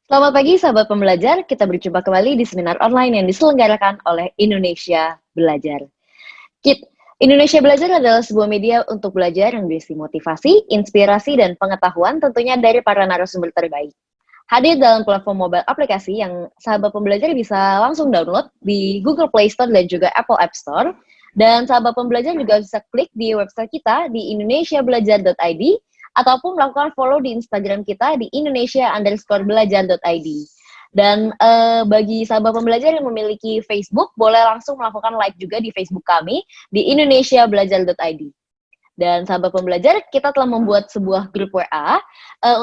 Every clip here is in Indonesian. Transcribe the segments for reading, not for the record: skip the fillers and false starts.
Selamat pagi sahabat pembelajar, kita berjumpa kembali di seminar online yang diselenggarakan oleh Indonesia Belajar. Indonesia Belajar adalah sebuah media untuk belajar yang berisi motivasi, inspirasi, dan pengetahuan tentunya dari para narasumber terbaik. Hadir dalam platform mobile aplikasi yang sahabat pembelajar bisa langsung download di Google Play Store dan juga Apple App Store. Dan sahabat pembelajar juga bisa klik di website kita di indonesiabelajar.id ataupun melakukan follow di Instagram kita di indonesia_belajar.id. Dan bagi sahabat pembelajar yang memiliki Facebook, boleh langsung melakukan like juga di Facebook kami di indonesiabelajar.id. Dan sahabat pembelajar, kita telah membuat sebuah grup WA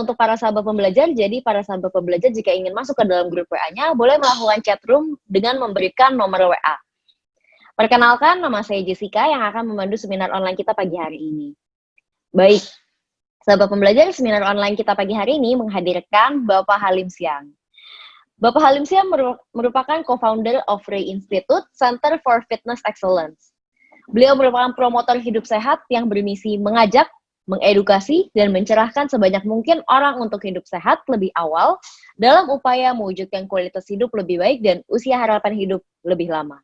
untuk para sahabat pembelajar. Jadi para sahabat pembelajar jika ingin masuk ke dalam grup WA-nya, boleh melakukan chat room dengan memberikan nomor WA. Perkenalkan, nama saya Jessica yang akan memandu seminar online kita pagi hari ini. Baik, sahabat pembelajar, seminar online kita pagi hari ini menghadirkan Bapak Halim Siang. Bapak Halim Siang merupakan co-founder of Ray Institute Center for Fitness Excellence. Beliau merupakan promotor hidup sehat yang bermisi mengajak, mengedukasi, dan mencerahkan sebanyak mungkin orang untuk hidup sehat lebih awal dalam upaya mewujudkan kualitas hidup lebih baik dan usia harapan hidup lebih lama.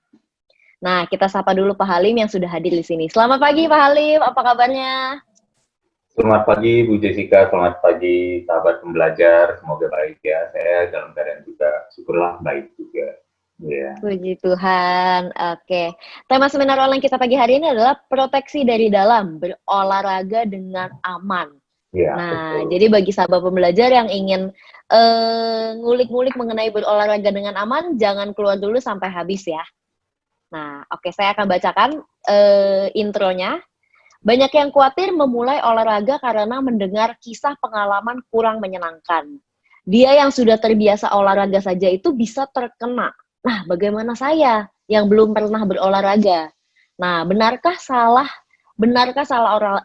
Nah, kita sapa dulu Pak Halim yang sudah hadir di sini. Selamat pagi Pak Halim, apa kabarnya? Selamat pagi Bu Jessica, selamat pagi sahabat pembelajar, semoga baik ya. Saya dalam keadaan juga syukurlah baik juga. Ya. Puji Tuhan. Oke. Tema seminar online kita pagi hari ini adalah proteksi dari dalam, berolahraga dengan aman. Ya, Nah, betul. jadi bagi sahabat pembelajar yang ingin ngulik-ngulik mengenai berolahraga dengan aman, jangan keluar dulu sampai habis ya. Nah, oke, saya akan bacakan intronya. Banyak yang khawatir memulai olahraga karena mendengar kisah pengalaman kurang menyenangkan. Dia yang sudah terbiasa olahraga saja itu bisa terkena. Nah, bagaimana saya yang belum pernah berolahraga? Nah, benarkah salah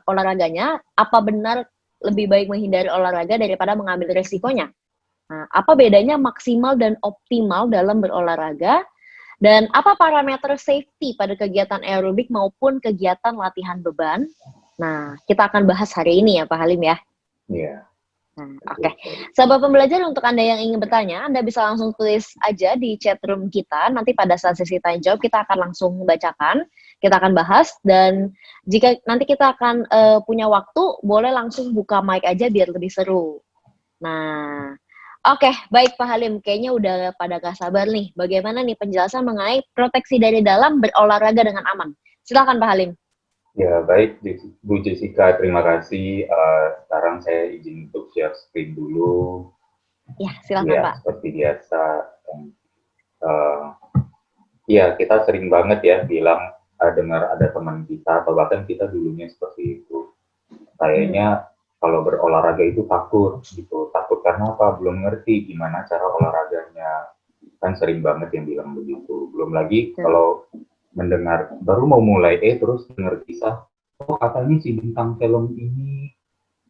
olahraganya? Apa benar lebih baik menghindari olahraga daripada mengambil resikonya? Nah, apa bedanya maksimal dan optimal dalam berolahraga? Dan apa parameter safety pada kegiatan aerobik maupun kegiatan latihan beban? Nah, kita akan bahas hari ini ya Pak Halim ya. Iya. Nah, oke. Sahabat pembelajar, untuk Anda yang ingin bertanya, Anda bisa langsung tulis aja di chat room kita. Nanti pada saat sesi tanya jawab, kita akan langsung bacakan, kita akan bahas, dan jika nanti kita akan punya waktu, boleh langsung buka mic aja biar lebih seru. Nah, oke, baik Pak Halim, kayaknya udah pada gak sabar nih. Bagaimana nih penjelasan mengenai proteksi dari dalam berolahraga dengan aman? Silakan Pak Halim. Ya, baik Bu Jessica, terima kasih. Sekarang saya izin untuk share screen dulu. Ya, silakan Ya, Pak. seperti biasa. Ya, kita sering banget ya bilang dengar ada teman kita atau bahkan kita dulunya seperti itu. Kayaknya kalau berolahraga itu takut gitu. Takut karena apa? Belum ngerti gimana cara olahraganya. Kan sering banget yang bilang begitu. Belum lagi kalau mendengar baru mau mulai terus dengar kisah, oh katanya si bintang film ini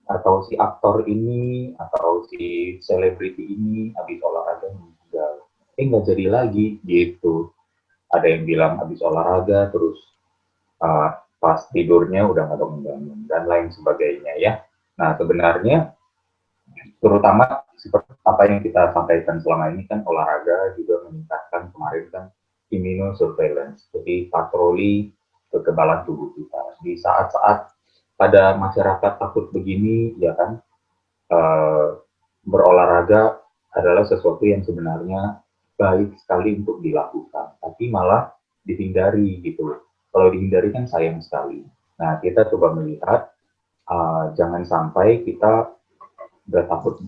atau si aktor ini atau si selebriti ini habis olahraga meninggal. Nggak jadi lagi gitu. Ada yang bilang habis olahraga terus pas tidurnya udah nggak bangun-bangun dan lain sebagainya ya. Nah sebenarnya terutama seperti apa yang kita sampaikan selama ini kan olahraga juga meningkatkan kemarin kan immunosurveillance, jadi patroli kekebalan tubuh kita. Di saat-saat pada masyarakat takut begini, ya kan, berolahraga adalah sesuatu yang sebenarnya baik sekali untuk dilakukan, tapi malah dihindari gitu. Kalau dihindari kan sayang sekali. Nah, kita coba melihat jangan sampai kita udah takut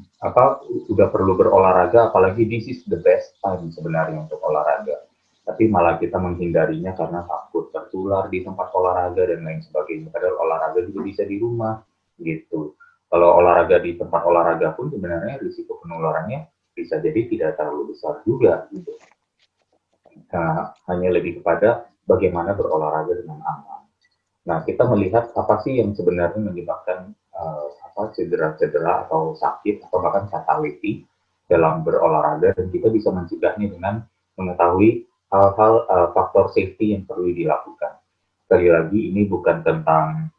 udah perlu berolahraga, apalagi this is the best time sebenarnya untuk olahraga, tapi malah kita menghindarinya karena takut tertular di tempat olahraga dan lain sebagainya, padahal olahraga juga bisa di rumah gitu. Kalau olahraga di tempat olahraga pun sebenarnya risiko penularannya bisa jadi tidak terlalu besar juga gitu. Nah, hanya lebih kepada bagaimana berolahraga dengan aman. Nah, kita melihat apa sih yang sebenarnya menyebabkan cedera-cedera atau sakit atau bahkan fatality dalam berolahraga, dan kita bisa mencegahnya dengan mengetahui hal-hal faktor safety yang perlu dilakukan. Sekali lagi, ini bukan tentang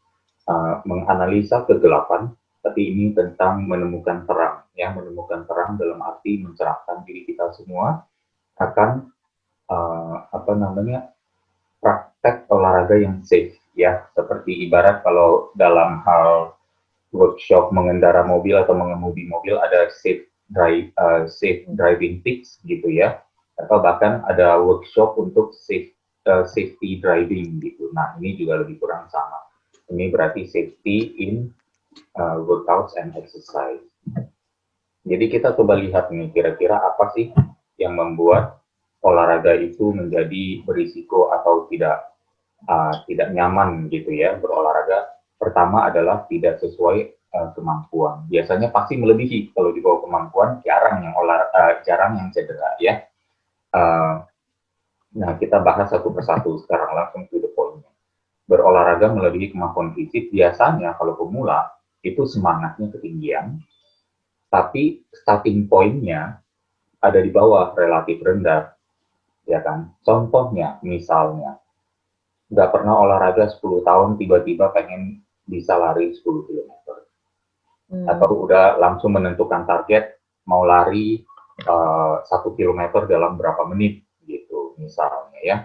menganalisa kegelapan, tapi ini tentang menemukan terang, ya, menemukan terang dalam arti mencerahkan diri kita semua akan apa namanya, praktek olahraga yang safe, ya, seperti ibarat kalau dalam hal workshop mengendara mobil atau mengemudi mobil ada safe driving tips gitu ya, atau bahkan ada workshop untuk safety driving gitu. Nah, ini juga lebih kurang sama. Ini berarti safety in workouts and exercise. Jadi kita coba lihat nih, kira-kira apa sih yang membuat olahraga itu menjadi berisiko atau tidak nyaman gitu ya berolahraga. Pertama adalah tidak sesuai kemampuan. Biasanya pasti melebihi. Kalau di bawah kemampuan jarang yang cedera ya. Nah, kita bahas satu persatu sekarang, langsung to the point. Berolahraga melebihi kemampuan fisik biasanya kalau pemula itu semangatnya ketinggian, tapi starting point-nya ada di bawah, relatif rendah, ya kan? Contohnya, misalnya, nggak pernah olahraga 10 tahun, tiba-tiba pengen bisa lari 10 km. Atau udah langsung menentukan target, mau lari 1 km dalam berapa menit, gitu, misalnya ya.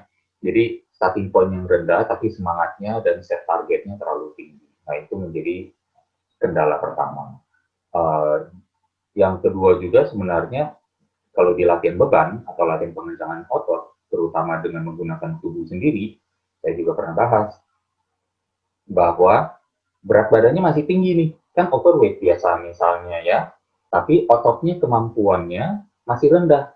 Jadi, starting point yang rendah, tapi semangatnya dan set targetnya terlalu tinggi. Nah, itu menjadi kendala pertama. Yang kedua juga sebenarnya, kalau di latihan beban atau latihan pengencangan otot, terutama dengan menggunakan tubuh sendiri, saya juga pernah bahas bahwa berat badannya masih tinggi nih, kan overweight biasa misalnya ya, tapi ototnya kemampuannya masih rendah,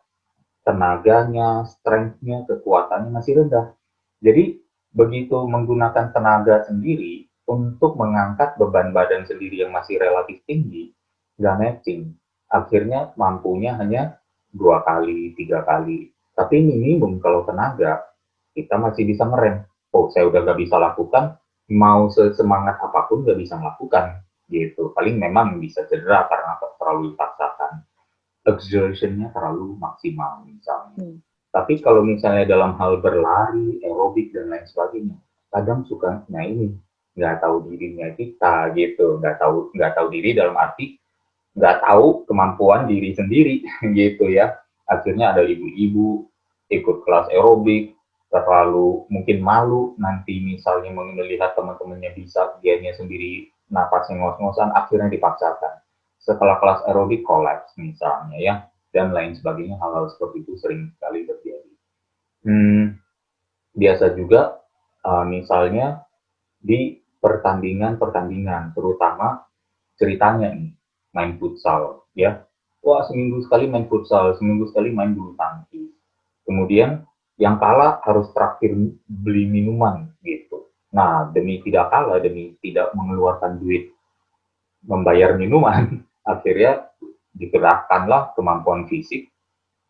tenaganya, strength-nya, kekuatannya masih rendah. Jadi begitu menggunakan tenaga sendiri untuk mengangkat beban badan sendiri yang masih relatif tinggi, nggak matching. Akhirnya mampunya hanya 2 kali, 3 kali. Tapi minimum kalau tenaga, kita masih bisa ngerem. Oh, saya udah nggak bisa lakukan, mau sesemangat apapun nggak bisa melakukan. Gitu. Paling memang bisa cedera karena terlalu dipaksakan. Exertion-nya terlalu maksimal misalnya. Tapi kalau misalnya dalam hal berlari, aerobik dan lain sebagainya, kadang suka, nah ini nggak tahu dirinya kita gitu, nggak tahu diri dalam arti nggak tahu kemampuan diri sendiri gitu ya. Akhirnya ada ibu-ibu ikut kelas aerobik, terlalu mungkin malu nanti misalnya melihat teman-temannya bisa, dianya sendiri napasnya ngos-ngosan, akhirnya dipaksakan. Setelah kelas aerobik kolaps misalnya ya, dan lain sebagainya, hal-hal seperti itu sering sekali terjadi. Biasa juga misalnya di pertandingan-pertandingan, terutama ceritanya nih, main futsal ya. Wah, seminggu sekali main futsal, seminggu sekali main bulu tangkis. Kemudian yang kalah harus traktir beli minuman gitu. Nah, demi tidak kalah, demi tidak mengeluarkan duit membayar minuman, akhirnya digerakkanlah kemampuan fisik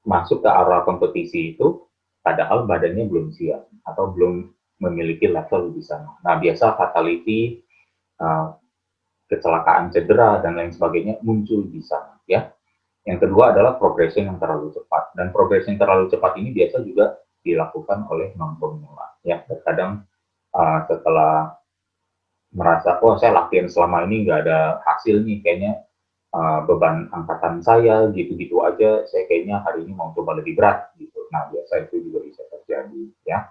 masuk ke arah kompetisi itu, padahal badannya belum siap atau belum memiliki level di sana. Nah, biasa fatality, kecelakaan cedera, dan lain sebagainya muncul di sana. Ya. Yang kedua adalah progression yang terlalu cepat. Dan progression terlalu cepat ini biasa juga dilakukan oleh non-pemula. Ya, terkadang setelah merasa, oh saya latihan selama ini nggak ada hasil nih, kayaknya beban angkatan saya gitu-gitu aja, saya kayaknya hari ini mau coba lebih berat gitu. Nah, biasa itu juga bisa terjadi ya.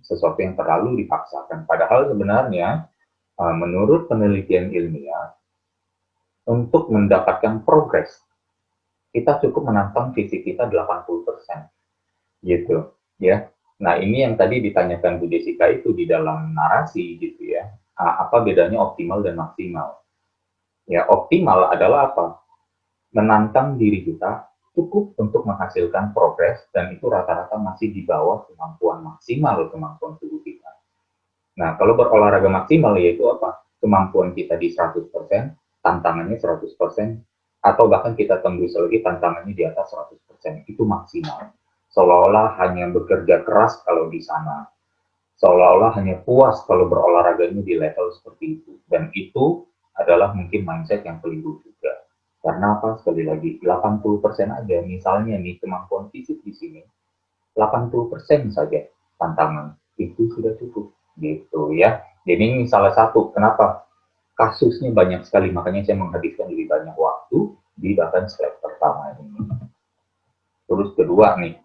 Sesuatu yang terlalu dipaksakan. Padahal sebenarnya menurut penelitian ilmiah, untuk mendapatkan progres, kita cukup menantang fisik kita 80%. Gitu, ya. Nah, ini yang tadi ditanyakan Bu Jessica itu di dalam narasi gitu ya. Apa bedanya optimal dan maksimal? Ya, optimal adalah apa? Menantang diri kita cukup untuk menghasilkan progres, dan itu rata-rata masih di bawah kemampuan tubuh kita. Nah, kalau berolahraga maksimal yaitu apa? Kemampuan kita di 100%, tantangannya 100%, atau bahkan kita tembus lagi tantangannya di atas 100%. Itu maksimal. Seolah-olah hanya bekerja keras kalau di sana. Seolah-olah hanya puas kalau berolahraganya di level seperti itu. Dan itu adalah mungkin mindset yang keliru juga. Karena apa? Sekali lagi, 80% aja. Misalnya nih, kemampuan fisik di sini, 80% saja tantangan. Itu sudah cukup. Gitu ya. Jadi ini salah satu kenapa kasusnya banyak sekali, makanya saya menghabiskan lebih banyak waktu di bahkan step pertama ini. Terus kedua nih,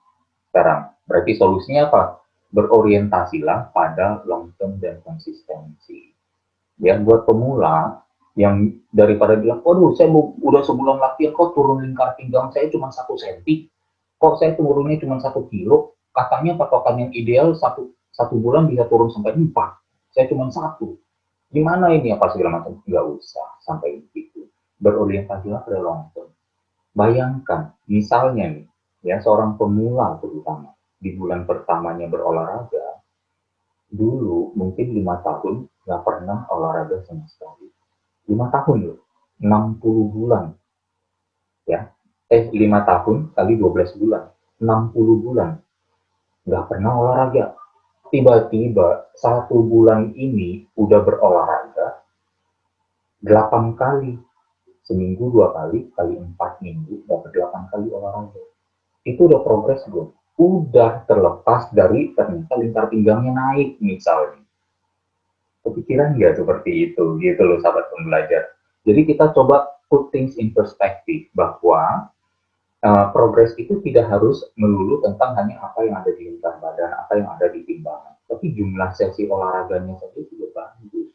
sekarang berarti solusinya apa? Berorientasilah pada long term dan konsistensi. Ya, buat pemula yang daripada bilang, waduh saya udah sebulan latihan kok turun lingkar pinggang saya cuma 1 senti, kok saya turunnya cuma 1 kilo, katanya patokan yang ideal satu bulan bisa turun sampai 4, saya cuma 1. Gimana ini apa segala macam? Nggak usah sampai begitu. Berorientasilah pada long term. Bayangkan, misalnya nih, ya seorang pemula terutama di bulan pertamanya berolahraga, dulu mungkin 5 tahun nggak pernah olahraga sama sekali. 5 tahun loh, 60 bulan, ya. 5 tahun kali 12 bulan, 60 bulan nggak pernah olahraga. Tiba-tiba 1 bulan ini udah berolahraga 8 kali, seminggu 2 kali, kali 4 minggu dapat 8 kali olahraga. Itu udah progres belum? Udah terlepas dari ternyata lingkar pinggangnya naik misalnya. Kepikiran nggak seperti itu gitu loh sahabat pembelajar. Jadi kita coba put things in perspective bahwa progres itu tidak harus melulu tentang hanya apa yang ada di lingkar badan, apa yang ada di timbangan. Tapi jumlah sesi olahraganya saja juga bagus.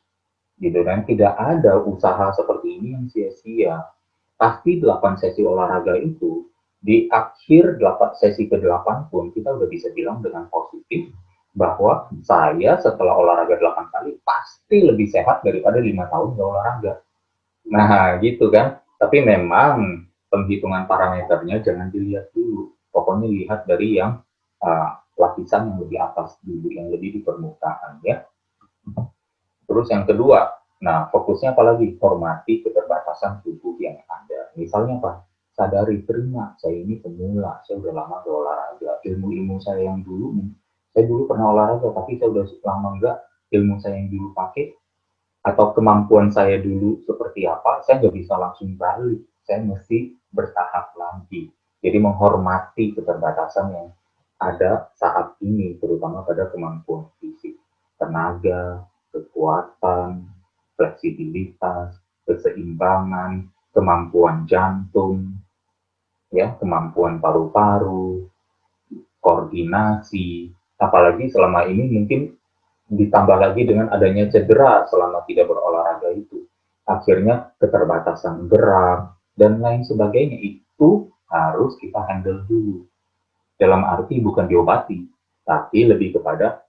Gitu kan, tidak ada usaha seperti ini yang sia-sia. Pasti 8 sesi olahraga itu, di akhir 8, sesi ke-8 pun kita udah bisa bilang dengan positif bahwa saya setelah olahraga 8 kali pasti lebih sehat daripada 5 tahun nggak olahraga. Nah, gitu kan. Tapi memang penghitungan parameternya jangan dilihat dulu. Pokoknya lihat dari yang lapisan yang lebih atas dulu, yang lebih di permukaan ya. Terus yang kedua, nah fokusnya apalagi? Hormati keterbatasan tubuh yang ada. Misalnya apa? Sadari, terima, saya ini pemula, saya udah lama gak olahraga. Ilmu-ilmu saya yang dulu, saya dulu pernah olahraga, tapi saya udah lama enggak, ilmu saya yang dulu pakai, atau kemampuan saya dulu seperti apa, saya nggak bisa langsung balik. Saya mesti bertahap lagi. Jadi menghormati keterbatasan yang ada saat ini, terutama pada kemampuan fisik, tenaga, kekuatan, fleksibilitas, keseimbangan, kemampuan jantung, ya, kemampuan paru-paru, koordinasi, apalagi selama ini mungkin ditambah lagi dengan adanya cedera selama tidak berolahraga itu. Akhirnya keterbatasan gerak dan lain sebagainya itu harus kita handle dulu. Dalam arti bukan diobati, tapi lebih kepada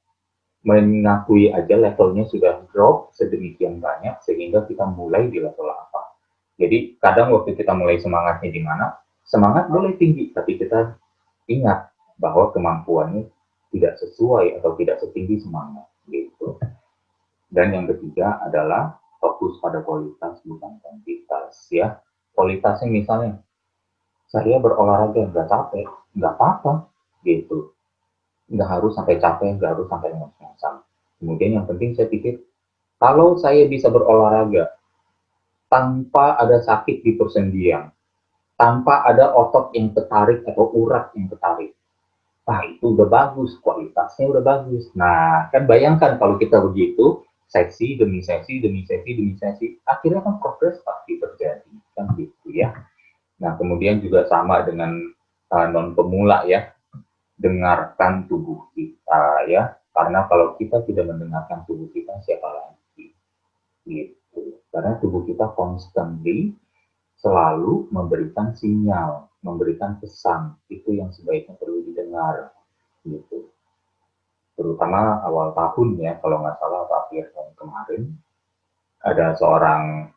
mengakui aja levelnya sudah drop sedemikian banyak sehingga kita mulai di level apa. Jadi kadang waktu kita mulai semangatnya di mana, semangat boleh tinggi, tapi kita ingat bahwa kemampuannya tidak sesuai atau tidak setinggi semangat gitu. Dan yang ketiga adalah fokus pada kualitas bukan kuantitas ya. Kualitasnya misalnya saya berolahraga nggak capek, nggak apa-apa gitu. Nggak harus sampai capek, nggak harus sampai ngos-ngosan. Kemudian yang penting saya pikir kalau saya bisa berolahraga tanpa ada sakit di persendian, tanpa ada otot yang tertarik atau urat yang tertarik, itu udah bagus, kualitasnya udah bagus. Nah, kan bayangkan kalau kita begitu, sesi demi sesi, demi sesi, demi sesi, akhirnya kan progres pasti terjadi, kan gitu ya. Nah, kemudian juga sama dengan non pemula ya, dengarkan tubuh kita ya, karena kalau kita tidak mendengarkan tubuh kita, siapa lagi? Gitu. Karena tubuh kita constantly selalu memberikan sinyal, memberikan pesan, itu yang sebaiknya perlu didengar gitu. Terutama awal tahun ya, kalau nggak salah akhir tahun kemarin, ada seorang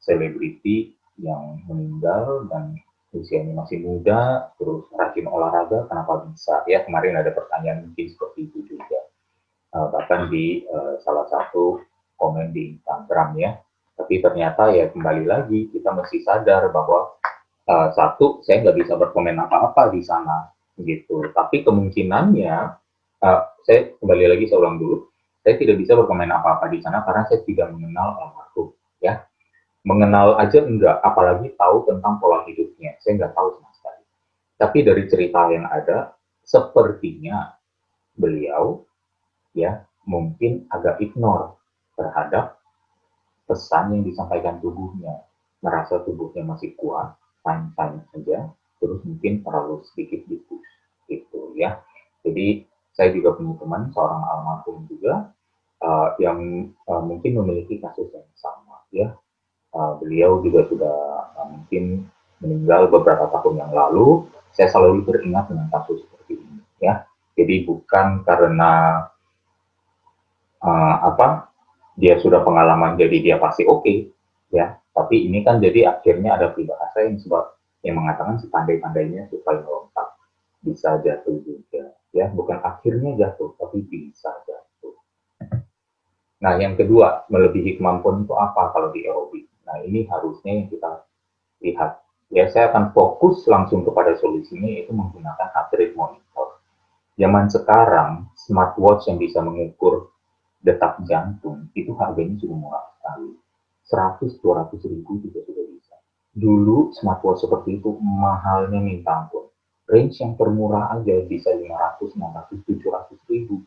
selebriti yang meninggal dan usianya masih muda, terus rajin olahraga, kenapa bisa? Ya kemarin ada pertanyaan mungkin seperti itu juga, bahkan di salah satu komen di Instagram ya. Tapi ternyata ya kembali lagi kita mesti sadar bahwa satu saya nggak bisa berkomen apa-apa di sana gitu. Tapi kemungkinannya saya kembali lagi saya ulang dulu, saya tidak bisa berkomen apa-apa di sana karena saya tidak mengenal almarhum ya. Mengenal aja enggak, apalagi tahu tentang pola hidupnya, saya nggak tahu sama sekali. Tapi dari cerita yang ada, sepertinya beliau ya mungkin agak ignore terhadap pesan yang disampaikan tubuhnya, merasa tubuhnya masih kuat, fine-fine saja, terus mungkin terlalu sedikit dipush gitu ya. Jadi saya juga punya teman seorang almarhum juga yang mungkin memiliki kasus yang sama ya. Beliau juga sudah mungkin meninggal beberapa tahun yang lalu. Saya selalu beringat dengan kasus seperti ini ya. Jadi bukan karena apa dia sudah pengalaman jadi dia pasti oke ya. Tapi ini kan jadi akhirnya ada peribahasa yang mengatakan sepandai-pandainya supaya melompat bisa jatuh juga ya. Bukan akhirnya jatuh tapi bisa jatuh. Nah, yang kedua, melebihi kemampuan itu apa kalau di aerobik? Nah, ini harusnya yang kita lihat. Ya, saya akan fokus langsung kepada solusinya, yaitu menggunakan heart rate monitor. Zaman sekarang, smartwatch yang bisa mengukur detak jantung, itu harganya sudah murah sekali. 100-200 ribu juga sudah bisa. Dulu, smartwatch seperti itu mahalnya minta ampun. Range yang termurah aja bisa 500, 600, 700 ribu.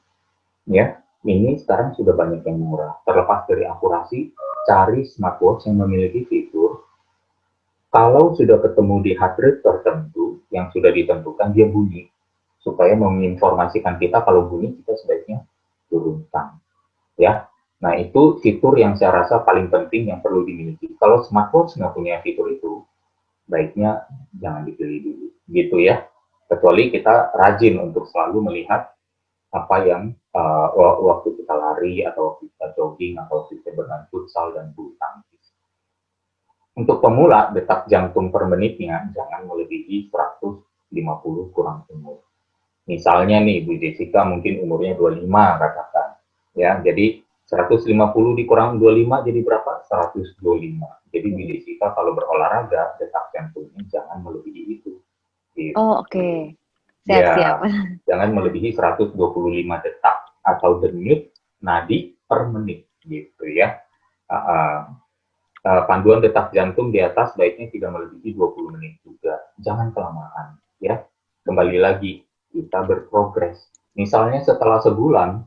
Ya, ini sekarang sudah banyak yang murah. Terlepas dari akurasi, cari smartwatch yang memiliki fitur kalau sudah ketemu di heart rate tertentu yang sudah ditentukan dia bunyi supaya menginformasikan kita kalau bunyi kita sebaiknya turunkan. Ya, nah itu fitur yang saya rasa paling penting yang perlu dimiliki. Kalau smartwatch nggak punya fitur itu, baiknya jangan dipilih dulu, gitu ya. Kecuali kita rajin untuk selalu melihat apa yang waktu kita lari atau waktu kita jogging atau waktu kita bermain futsal dan bulu tangkis. Untuk pemula, detak jantung per menitnya jangan melebihi 150 kurang umur. Misalnya nih, Bu Jessica mungkin umurnya 25 katakan. Ya, jadi 150 dikurang 25 jadi berapa? 125. Jadi Bu Jessica kalau berolahraga, detak jantungnya jangan melebihi itu. Gitu. Oh, oke. Ya, Siap-siap. jangan melebihi 125 detak atau denyut nadi per menit gitu ya. Panduan detak jantung di atas baiknya tidak melebihi 20 menit juga. Jangan kelamaan ya. Kembali lagi kita berprogres. Misalnya setelah sebulan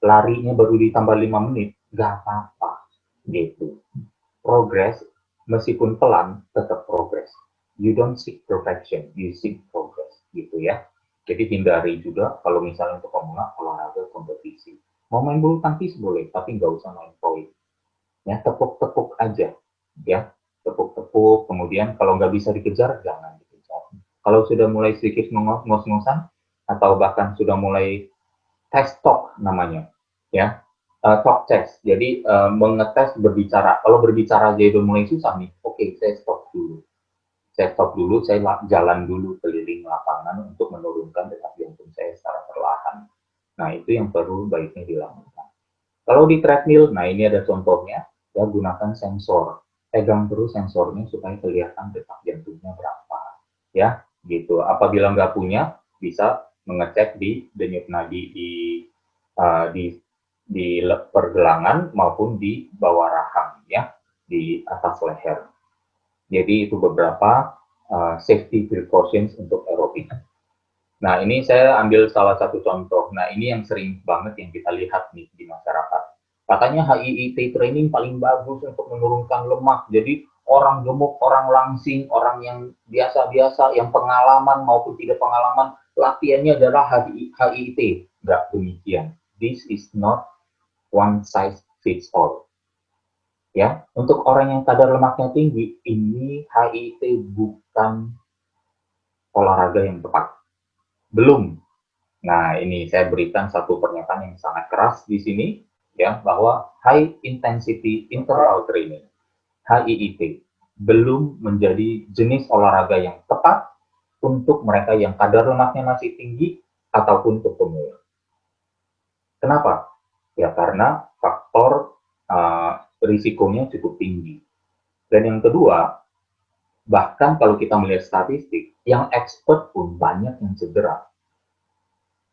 larinya baru ditambah 5 menit, nggak apa-apa gitu. Progres meskipun pelan tetap progres. You don't seek perfection, you seek progress gitu ya. Jadi hindari juga kalau misalnya untuk pemula olahraga kompetisi. Mau main bulu tangkis boleh, tapi nggak usah main poin. Ya, tepuk-tepuk aja. Ya, tepuk-tepuk. Kemudian kalau nggak bisa dikejar, jangan dikejar. Kalau sudah mulai sedikit ngos-ngosan, atau bahkan sudah mulai test talk namanya, ya, talk test. Jadi mengetes berbicara. Kalau berbicara aja udah mulai susah nih, oke, saya stop dulu. Saya stop dulu, saya jalan dulu keliling lapangan untuk menurunkan detak jantung saya secara perlahan. Nah, itu yang perlu baiknya dilakukan. Kalau di treadmill, nah ini ada contohnya, ya gunakan sensor. Pegang terus sensornya supaya kelihatan detak jantungnya berapa. Ya, gitu. Apabila nggak punya, bisa mengecek di denyut nadi di pergelangan maupun di bawah rahang, ya, di atas leher. Jadi itu beberapa safety precautions untuk aerobik. Nah, ini saya ambil salah satu contoh. Nah, ini yang sering banget yang kita lihat nih di masyarakat. Katanya HIIT training paling bagus untuk menurunkan lemak. Jadi orang gemuk, orang langsing, orang yang biasa-biasa, yang pengalaman maupun tidak pengalaman, latihannya adalah HIIT. Enggak demikian. This is not one size fits all. Ya, untuk orang yang kadar lemaknya tinggi, ini HIIT bukan olahraga yang tepat. Belum. Nah, ini saya berikan satu pernyataan yang sangat keras di sini, ya, bahwa high intensity interval training, HIIT, belum menjadi jenis olahraga yang tepat untuk mereka yang kadar lemaknya masih tinggi ataupun untuk pemula. Kenapa? Ya karena faktor risikonya cukup tinggi. Dan yang kedua, bahkan kalau kita melihat statistik, yang expert pun banyak yang cedera.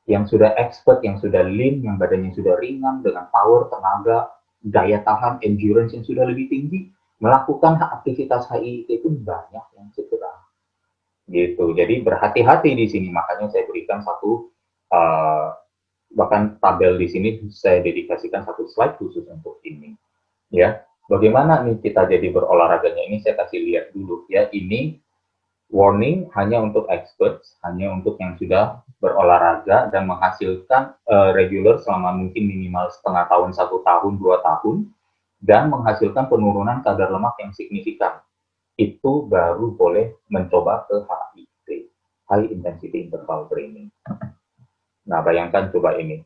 Yang sudah expert, yang sudah lean, yang badannya sudah ringan, dengan power, tenaga, daya tahan, endurance yang sudah lebih tinggi, melakukan aktivitas HIIT itu banyak yang cedera. Gitu. Jadi berhati-hati di sini, makanya saya berikan satu, bahkan tabel di sini saya dedikasikan satu slide khusus untuk ini. Ya, bagaimana nih kita jadi berolahraganya ini saya kasih lihat dulu ya. Ini Warning hanya untuk experts, hanya untuk yang sudah berolahraga dan menghasilkan regular selama mungkin minimal setengah tahun, 1 tahun, 2 tahun, dan menghasilkan penurunan kadar lemak yang signifikan. Itu baru boleh mencoba ke HIIT, High Intensity Interval Training. Nah, bayangkan coba ini.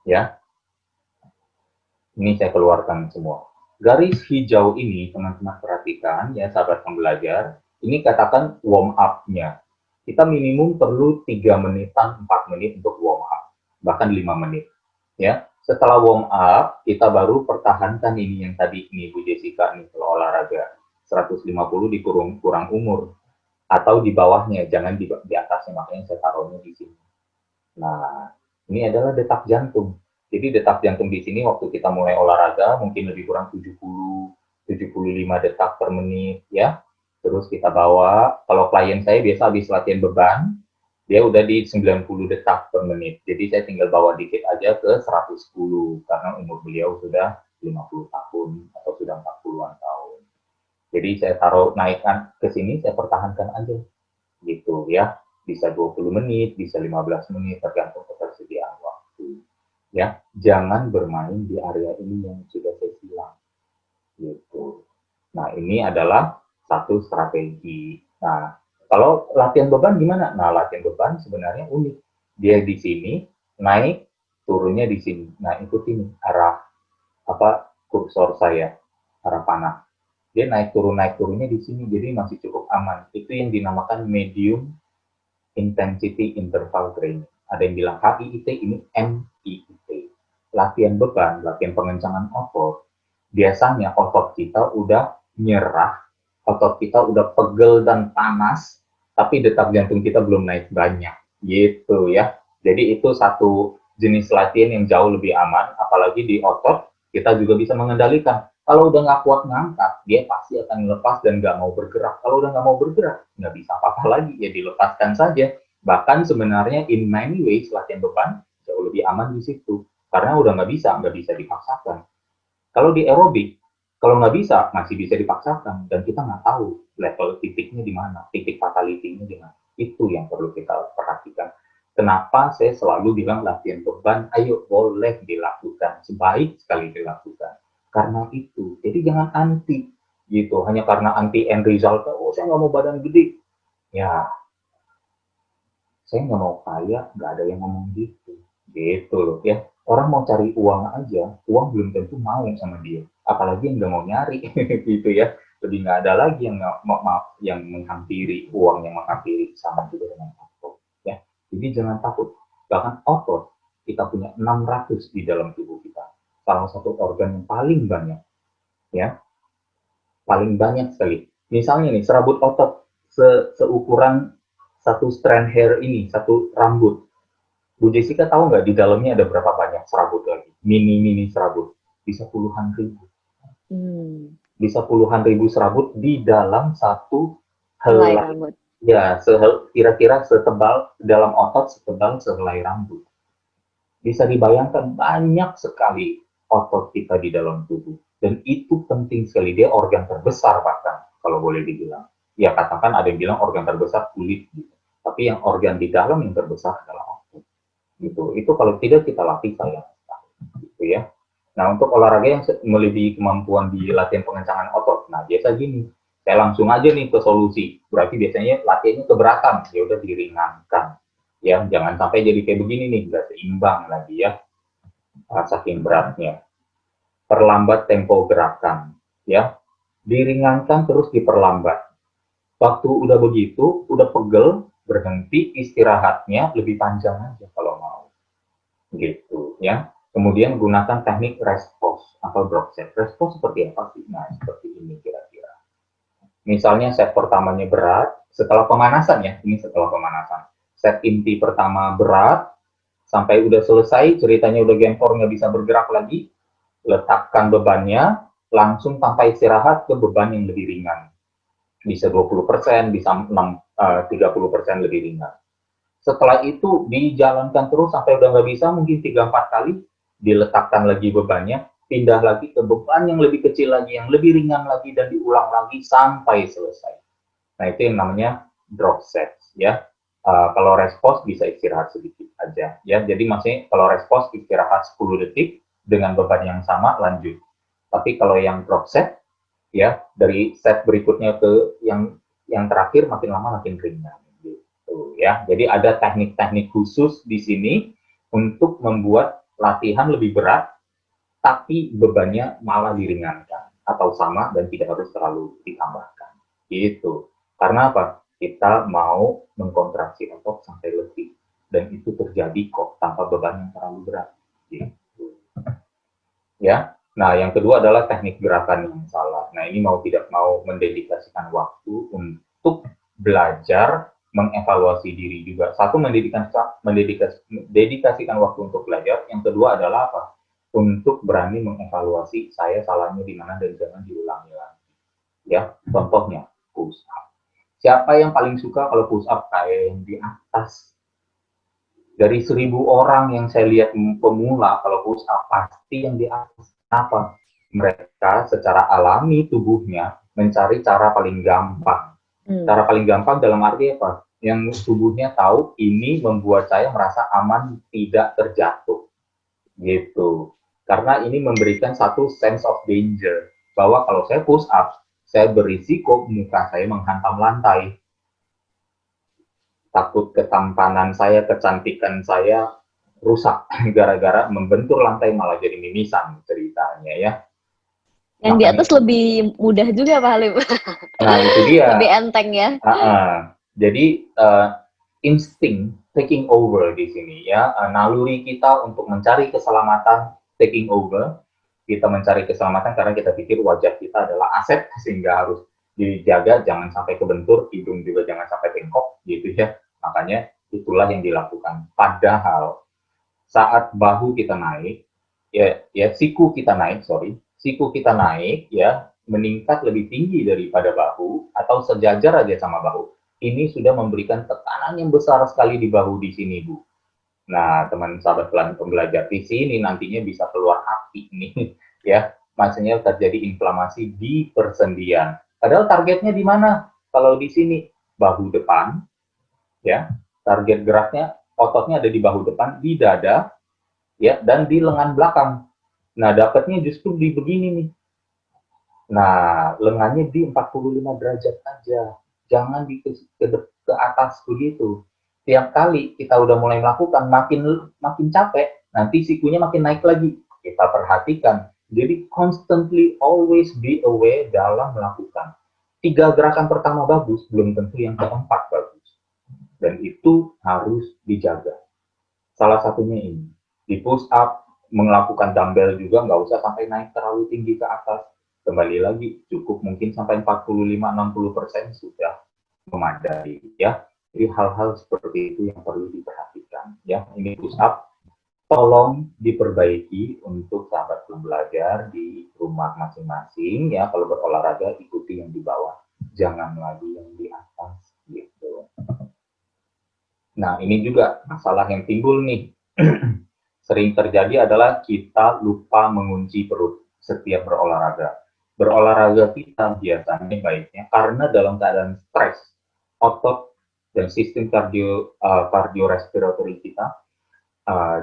Ya, ini saya keluarkan semua. Garis hijau ini, teman-teman perhatikan, ya sahabat pembelajar, ini katakan warm up-nya. Kita minimum perlu 3 menitan, 4 menit untuk warm up, bahkan 5 menit. Ya, setelah warm up, kita baru pertahankan ini yang tadi ini Bu Jessica nih, kalau olahraga 150 kurang umur, atau di bawahnya, jangan di atasnya, makanya saya taruhnya di sini. Nah, ini adalah detak jantung. Jadi detak jantung di sini waktu kita mulai olahraga mungkin lebih kurang 70, 75 detak per menit ya. Terus kita bawa, kalau klien saya biasa habis latihan beban, dia udah di 90 detak per menit. Jadi saya tinggal bawa dikit aja ke 110 karena umur beliau sudah 50 tahun atau sudah 40-an tahun. Jadi saya taruh naikkan ke sini, saya pertahankan aja gitu ya. Bisa 20 menit, bisa 15 menit tergantung ketersediaan waktu. Ya, jangan bermain di area ini yang sudah saya bilang gitu. Nah, ini adalah satu strategi. Nah, kalau latihan beban gimana? Nah, latihan beban sebenarnya unik. Dia di sini naik, turunnya di sini. Nah, ikuti nih arah kursor saya, arah panah. Dia naik turunnya di sini, jadi masih cukup aman. Itu yang dinamakan medium intensity interval training. Ada yang bilang HIIT, ini MIIT. Latihan beban, latihan pengencangan otot, biasanya otot kita udah nyerah, otot kita udah pegel dan panas, tapi detak jantung kita belum naik banyak, gitu ya. Jadi itu satu jenis latihan yang jauh lebih aman, apalagi di otot, kita juga bisa mengendalikan. Kalau udah nggak kuat ngangkat, dia pasti akan lepas dan nggak mau bergerak. Kalau udah nggak mau bergerak, nggak bisa apa-apa lagi, ya dilepaskan saja. Bahkan sebenarnya in many ways, latihan beban jauh lebih aman di situ karena udah nggak bisa dipaksakan. Kalau di aerobik, kalau nggak bisa, masih bisa dipaksakan, dan kita nggak tahu level titiknya di mana, titik fatality-nya di mana. Itu yang perlu kita perhatikan. Kenapa saya selalu bilang latihan beban, ayo boleh dilakukan, sebaik sekali dilakukan. Karena itu, jadi jangan anti, gitu. Hanya karena anti end result, oh saya nggak mau badan gede. Ya, saya nggak mau kaya, nggak ada yang ngomong gitu. Gitu loh ya. Orang mau cari uang aja, uang belum tentu mau sama dia. Apalagi yang nggak mau nyari, gitu ya. Lebih nggak ada lagi yang yang menghampiri, uang yang menghampiri, sama juga dengan otot. Ya. Jadi jangan takut. Bahkan otot, kita punya 600 di dalam tubuh kita. Salah satu organ yang paling banyak. Ya, paling banyak sekali. Misalnya nih, serabut otot seukuran satu strand hair ini, satu rambut. Bu Jessica tahu nggak di dalamnya ada berapa banyak serabut lagi? Mini-mini serabut. Bisa puluhan ribu. Bisa puluhan ribu serabut di dalam satu helai rambut. Ya, kira-kira setebal, dalam otot setebal sehelai rambut. Bisa dibayangkan banyak sekali otot kita di dalam tubuh. Dan itu penting sekali, dia organ terbesar bahkan, kalau boleh dibilang. Ya katakan ada yang bilang organ terbesar kulit, gitu. Tapi yang organ di dalam yang terbesar adalah otot. Gitu. Itu kalau tidak kita latih sayang. Gitu ya. Nah untuk olahraga yang melebihi kemampuan di latihan pengencangan otot, nah biasa gini, saya langsung aja nih ke solusi. Berarti biasanya latihannya keberatan, ya udah diringankan. Ya, jangan sampai jadi kayak begini nih, nggak seimbang lagi ya, saking beratnya. Perlambat tempo gerakan, ya, diringankan terus diperlambat. Waktu udah begitu, udah pegel, berhenti, istirahatnya lebih panjang aja kalau mau, gitu ya. Kemudian gunakan teknik rest pause atau drop set. Rest pause seperti apa sih? Nah, seperti ini kira-kira. Misalnya set pertamanya berat, setelah pemanasan ya, ini setelah pemanasan. Set inti pertama berat, sampai udah selesai, ceritanya udah gempor, nggak bisa bergerak lagi, letakkan bebannya, langsung tanpa istirahat ke beban yang lebih ringan. Bisa 20%, bisa 30% lebih ringan. Setelah itu dijalankan terus sampai udah nggak bisa, mungkin 3-4 kali, diletakkan lagi bebannya, pindah lagi ke beban yang lebih kecil lagi, yang lebih ringan lagi, dan diulang lagi sampai selesai. Nah, itu yang namanya drop sets ya. Kalau respons bisa istirahat sedikit aja ya. Jadi maksudnya kalau respons istirahat 10 detik dengan beban yang sama lanjut. Tapi kalau yang drop set ya dari set berikutnya ke yang terakhir makin lama makin ringan gitu ya. Jadi ada teknik-teknik khusus di sini untuk membuat latihan lebih berat tapi bebannya malah diringankan atau sama dan tidak harus terlalu ditambahkan. Gitu. Karena apa? Kita mau mengkontraksi otot sampai letih dan itu terjadi kok tanpa beban yang terlalu berat. Gitu. Ya. Nah, yang kedua adalah teknik gerakan yang salah. Nah, ini mau tidak mau mendedikasikan waktu untuk belajar mengevaluasi diri juga. Satu, mendedikasikan waktu untuk belajar. Yang kedua adalah apa? Untuk berani mengevaluasi saya salahnya di mana dan jangan diulangi lagi. Ya, contohnya push up. Siapa yang paling suka kalau push up kayak yang di atas? Dari 1.000 orang yang saya lihat pemula kalau push up pasti yang di atas. Kenapa? Mereka secara alami tubuhnya mencari cara paling gampang. Cara paling gampang dalam arti apa? Yang tubuhnya tahu ini membuat saya merasa aman tidak terjatuh. Gitu. Karena ini memberikan satu sense of danger. Bahwa kalau saya push up, saya berisiko muka saya menghantam lantai. Takut ketampanan saya, kecantikan saya rusak gara-gara membentur lantai malah jadi mimisan ceritanya ya. Yang di atas lebih mudah juga Pak Halim. Nah itu dia. Lebih enteng ya. Jadi insting taking over di sini ya. Naluri kita untuk mencari keselamatan taking over. Kita mencari keselamatan karena kita pikir wajah kita adalah aset sehingga harus dijaga jangan sampai kebentur, hidung juga jangan sampai bengkok gitu ya. Makanya itulah yang dilakukan. Padahal saat bahu kita naik, siku kita naik ya meningkat lebih tinggi daripada bahu atau sejajar aja sama bahu. Ini sudah memberikan tekanan yang besar sekali di bahu di sini, Bu. Nah, teman sahabat pembelajar di sini nantinya bisa keluar api nih, ya. Maksudnya terjadi inflamasi di persendian. Padahal targetnya di mana? Kalau di sini bahu depan, ya, target geraknya ototnya ada di bahu depan, di dada, ya, dan di lengan belakang. Nah, dapatnya justru di begini nih. Nah, lengannya di 45 derajat aja. Jangan di ke atas begitu. Tiap kali kita udah mulai melakukan, makin capek, nanti sikunya makin naik lagi. Kita perhatikan. Jadi, constantly always be aware dalam melakukan. 3 gerakan pertama bagus, belum tentu yang keempat bagus. Dan itu harus dijaga. Salah satunya ini. Di push up, melakukan dumbbell juga nggak usah sampai naik terlalu tinggi ke atas. Kembali lagi, cukup mungkin sampai 45-60% sudah memadai ya. Jadi hal-hal seperti itu yang perlu diperhatikan ya. Ini push up tolong diperbaiki untuk sahabat pembelajar di rumah masing-masing ya. Kalau berolahraga ikuti yang di bawah, jangan lagi yang di atas gitu. Nah, ini juga masalah yang timbul nih. Sering terjadi adalah kita lupa mengunci perut setiap berolahraga. Berolahraga kita biasanya baiknya karena dalam keadaan stres, otot dan sistem kardiorespiratory kita,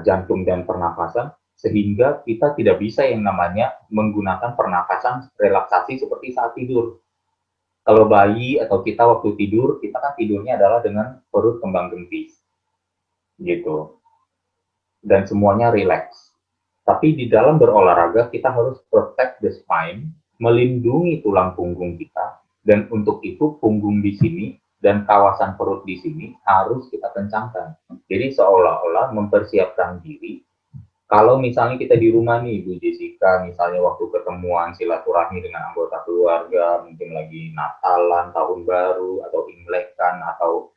jantung dan pernafasan, sehingga kita tidak bisa yang namanya menggunakan pernafasan relaksasi seperti saat tidur. Kalau bayi atau kita waktu tidur, kita kan tidurnya adalah dengan perut kembang kempis. Gitu. Dan semuanya rileks. Tapi di dalam berolahraga, kita harus protect the spine, melindungi tulang punggung kita, dan untuk itu punggung di sini dan kawasan perut di sini harus kita kencangkan. Jadi seolah-olah mempersiapkan diri. Kalau misalnya kita di rumah nih, Bu Jessica, misalnya waktu ketemuan silaturahmi dengan anggota keluarga, mungkin lagi Natalan, Tahun Baru, atau Imlekan, atau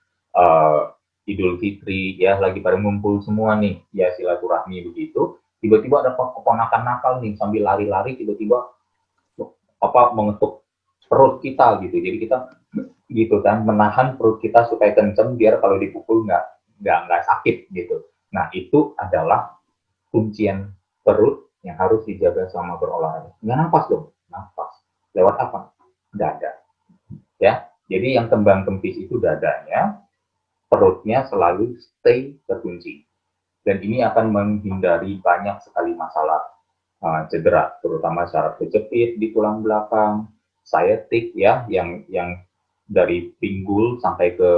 Idul Fitri, ya lagi pada ngumpul semua nih, ya silaturahmi begitu. Tiba-tiba ada keponakan nakal nih sambil lari-lari, tiba-tiba mengetuk perut kita gitu. Jadi kita gitu kan menahan perut kita supaya kenceng biar kalau dipukul nggak sakit gitu. Nah itu adalah kuncian perut yang harus dijaga selama berolahraga. Nggak nafas dong, nafas. Lewat apa? Dada. Ya, Jadi yang kembang kempis itu dadanya, perutnya selalu stay terkunci. Dan ini akan menghindari banyak sekali masalah cedera, terutama saraf kejepit di tulang belakang, sciatic ya, yang dari pinggul sampai ke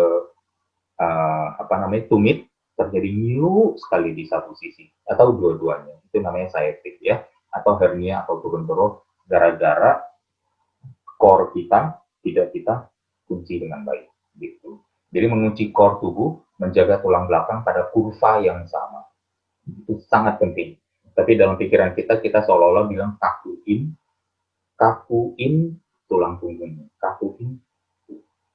tumit terjadi ngilu sekali di satu sisi atau dua-duanya, itu namanya sciatic ya, atau hernia atau turun perut gara-gara core kita tidak kita kunci dengan baik gitu. Jadi mengunci core tubuh, menjaga tulang belakang pada kurva yang sama, itu sangat penting. Tapi dalam pikiran kita seolah-olah bilang kakuin tulang punggung, kakuin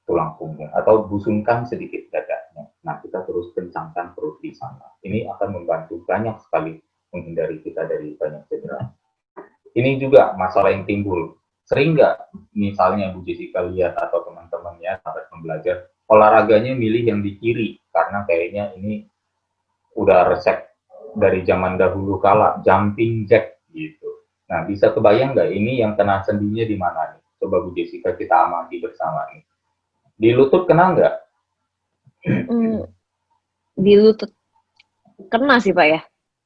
tulang punggung, atau busungkan sedikit dadanya. Nah, kita terus kencangkan perut di sana. Ini akan membantu banyak sekali menghindari kita dari banyak cedera. Ini juga masalah yang timbul. Sering nggak misalnya Bu Jessica lihat atau teman-temannya sahabat pembelajar, olahraganya milih yang di kiri, karena kayaknya ini udah resep dari zaman dahulu kala, jumping jack gitu. Nah, bisa kebayang nggak ini yang kena sendinya di mana nih? Coba Bu Jessica kita amati bersama nih. Di lutut kena nggak? Di lutut kena sih Pak ya.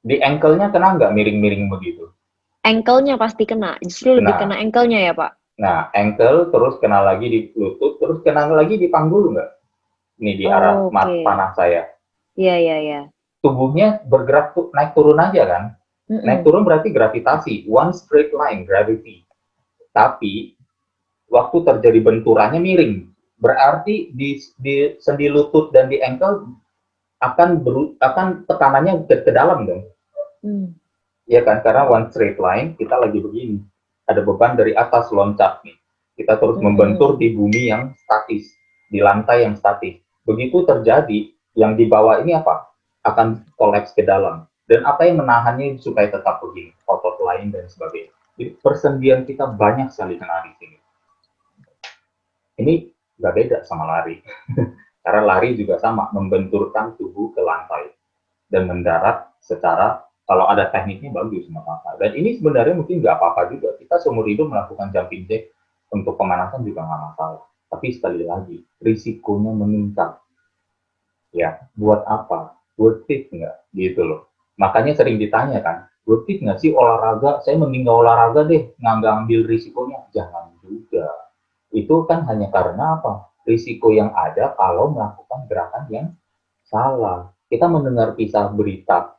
Di ankle-nya kena nggak miring-miring begitu? Ankle-nya pasti kena. Justru lebih kena ankle-nya ya Pak. Nah, ankle terus kena lagi di lutut, terus kena lagi di panggul nggak? Ini di arah panah saya. Iya, iya, iya. Tubuhnya bergerak naik turun aja kan? Naik turun berarti gravitasi, one straight line, gravity. Tapi waktu terjadi benturannya miring. Berarti di sendi lutut dan di ankle akan tekanannya ke dalam dong. Ya kan, karena one straight line kita lagi begini. Ada beban dari atas loncat nih. Kita terus membentur di bumi yang statis, di lantai yang statis. Begitu terjadi, yang di bawah ini apa? Akan kolaps ke dalam. Dan apa yang menahannya supaya tetap begini? Otot lain dan sebagainya. Jadi persendian kita banyak sekali kena di sini. Ini nggak beda sama lari. Karena lari juga sama, membenturkan tubuh ke lantai. Dan mendarat secara, kalau ada tekniknya bagus, nggak apa-apa. Dan ini sebenarnya mungkin nggak apa-apa juga. Kita seumur hidup melakukan jumping jack untuk pemanasan juga nggak masalah. Tapi sekali lagi, risikonya meningkat. Ya, buat apa? Worth it nggak? Gitu loh. Makanya sering ditanya kan, worth it nggak sih olahraga? Saya mending nggak olahraga deh, nggak ambil risikonya. Jangan juga. Itu kan hanya karena apa? Risiko yang ada kalau melakukan gerakan yang salah. Kita mendengar kisah berita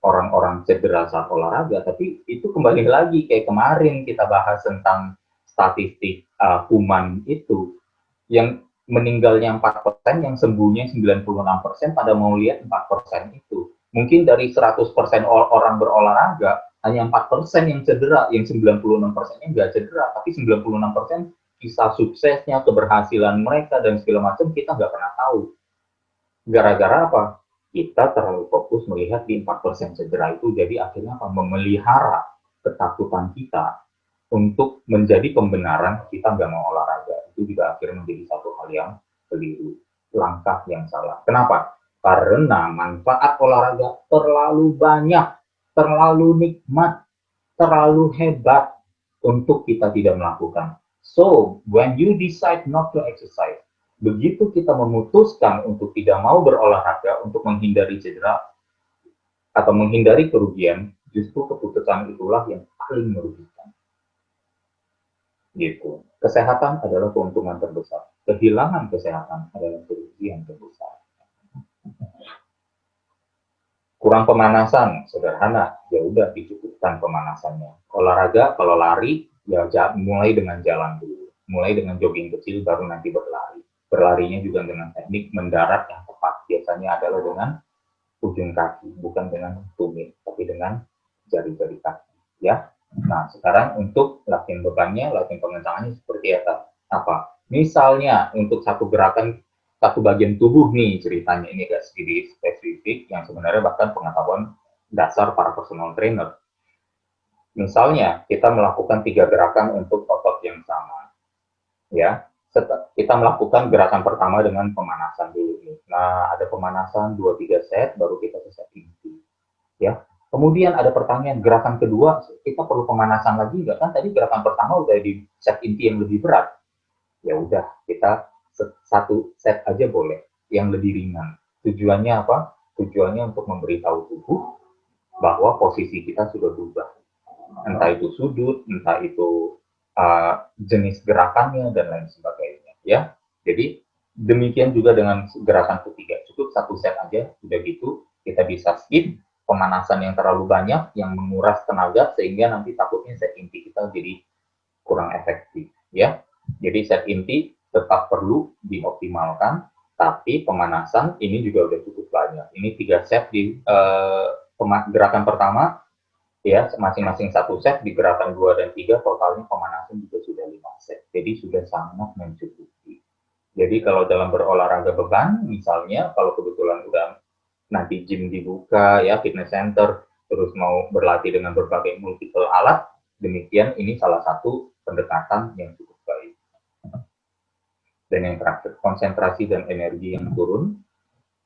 orang-orang cedera saat olahraga, tapi itu kembali lagi kayak kemarin kita bahas tentang statistik kuman itu, yang meninggalnya 4%, yang sembuhnya 96%, pada mau lihat 4% itu. Mungkin dari 100% orang berolahraga, hanya 4% yang cedera, yang 96%-nya nggak cedera, tapi 96% kisah suksesnya, keberhasilan mereka, dan segala macam kita nggak pernah tahu. Gara-gara apa? Kita terlalu fokus melihat di 4% cedera itu, jadi akhirnya apa? Memelihara ketakutan kita untuk menjadi pembenaran kita nggak mau olahraga. Itu juga akhirnya menjadi satu hal yang keliru, langkah yang salah. Kenapa? Karena manfaat olahraga terlalu banyak, terlalu nikmat, terlalu hebat untuk kita tidak melakukan. So, when you decide not to exercise, begitu kita memutuskan untuk tidak mau berolahraga untuk menghindari cedera atau menghindari kerugian, justru keputusan itulah yang paling merugikan. Gitu. Kesehatan adalah keuntungan terbesar. Kehilangan kesehatan adalah kerugian terbesar. Kurang pemanasan, sederhana, ya udah dicukupkan pemanasannya. Olahraga, kalau lari, ya mulai dengan jalan dulu. Mulai dengan jogging kecil, baru nanti berlari. Berlarinya juga dengan teknik mendarat yang tepat. Biasanya adalah dengan ujung kaki, bukan dengan tumit, tapi dengan jari-jari kaki. Ya. Nah, sekarang untuk latihan bebannya, latihan pengencangannya seperti apa? Misalnya untuk satu gerakan, satu bagian tubuh nih ceritanya, ini agak sedikit spesifik yang sebenarnya bahkan pengetahuan dasar para personal trainer. Misalnya kita melakukan 3 gerakan untuk otot yang sama. Ya, kita melakukan gerakan pertama dengan pemanasan dulu nih. Nah, ada pemanasan 2-3 set, baru kita ke set inti. Ya, kemudian ada pertanyaan, gerakan kedua kita perlu pemanasan lagi nggak? Kan tadi gerakan pertama udah di set inti yang lebih berat. ya udah kita satu set aja boleh, yang lebih ringan. Tujuannya apa? Tujuannya untuk memberitahu tubuh bahwa posisi kita sudah berubah. Entah itu sudut, entah itu jenis gerakannya, dan lain sebagainya. Ya, jadi demikian juga dengan gerakan ketiga. Cukup satu set aja, udah gitu kita bisa skip pemanasan yang terlalu banyak, yang menguras tenaga, sehingga nanti takutnya set inti kita jadi kurang efektif. Ya, jadi set inti tetap perlu dioptimalkan, tapi pemanasan ini juga udah cukup banyak. Ini 3 set di gerakan pertama, ya masing-masing satu set. Di gerakan 2 dan 3 totalnya pemanasan juga sudah 5 set. Jadi sudah sangat mencukupi. Jadi kalau dalam berolahraga beban, misalnya kalau kebetulan udah nanti gym dibuka, ya fitness center, terus mau berlatih dengan berbagai multiple alat, demikian ini salah satu pendekatan yang cukup baik. Dan yang terakhir, konsentrasi dan energi yang turun.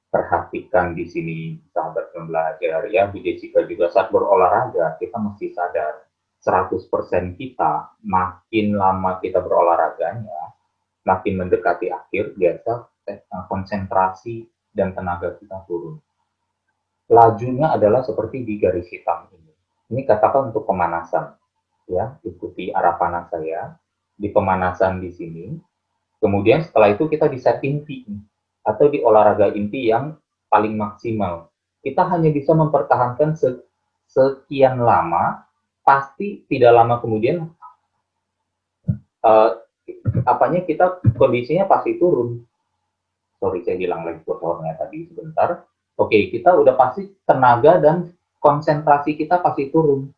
Perhatikan di sini, sahabat pembelajar, ya Bu Jessica juga, saat berolahraga kita mesti sadar 100% kita, makin lama kita berolahraganya, makin mendekati akhir, biasa konsentrasi dan tenaga kita turun. Lajunya adalah seperti di garis hitam ini. Ini katakan untuk pemanasan, ya, ikuti arah panas saya di pemanasan di sini. Kemudian setelah itu kita di set inti atau di olahraga inti yang paling maksimal. Kita hanya bisa mempertahankan sekian lama, pasti tidak lama kemudian kita kondisinya pasti turun. Sorry, saya hilang lagi kursornya tadi sebentar. Oke, kita udah pasti tenaga dan konsentrasi kita pasti turun.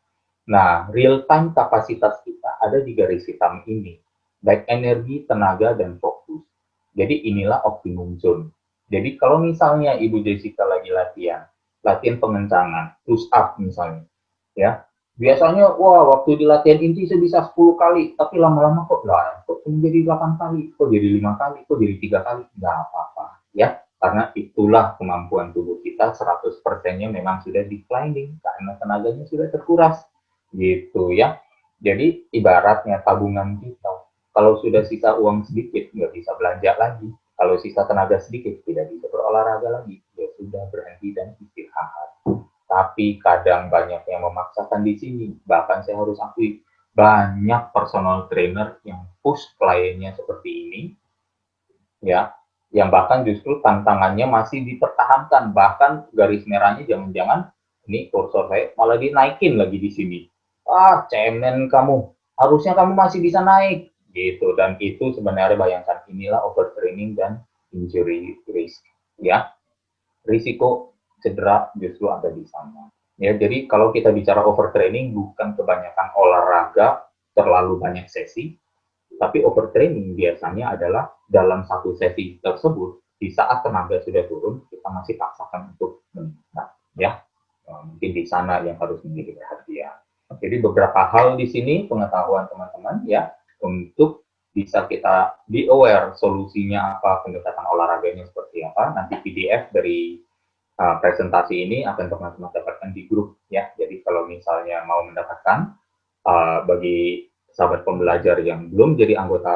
Nah, real time kapasitas kita ada di garis hitam ini, baik energi, tenaga, dan fokus. Jadi inilah optimum zone. Jadi kalau misalnya Ibu Jessica lagi latihan pengencangan, push up misalnya, ya, biasanya, wah, waktu di latihan inti saya bisa 10 kali, tapi lama-lama kok jadi 8 kali, kok jadi 5 kali, kok jadi 3 kali, nggak apa-apa, ya, karena itulah kemampuan tubuh kita 100%-nya memang sudah declining, karena tenaganya sudah terkuras, gitu ya. Jadi ibaratnya tabungan kita, kalau sudah sisa uang sedikit, nggak bisa belanja lagi. Kalau sisa tenaga sedikit, tidak bisa berolahraga lagi. Ya sudah, berhenti dan istirahat. Tapi kadang banyak yang memaksakan di sini. Bahkan saya harus akui, banyak personal trainer yang push kliennya seperti ini, ya, yang bahkan justru tantangannya masih dipertahankan. Bahkan garis merahnya jangan-jangan, ini kursor saya malah dinaikin lagi di sini. Ah, cemen kamu. Harusnya kamu masih bisa naik gitu. Dan itu sebenarnya, bayangkan, inilah overtraining dan injury risk, ya, risiko cedera justru ada di sana, ya. Jadi kalau kita bicara overtraining, bukan kebanyakan olahraga terlalu banyak sesi, tapi overtraining biasanya adalah dalam satu sesi tersebut, di saat tenaga sudah turun, kita masih paksakan untuk meningkat, ya. Mungkin di sana yang harus menjadi perhatian. Jadi beberapa hal di sini pengetahuan teman-teman, ya, untuk bisa kita be aware solusinya apa, pendekatan olahraganya seperti apa. Nanti PDF dari presentasi ini akan teman-teman dapatkan di grup, ya. Jadi kalau misalnya mau mendapatkan, bagi sahabat pembelajar yang belum jadi anggota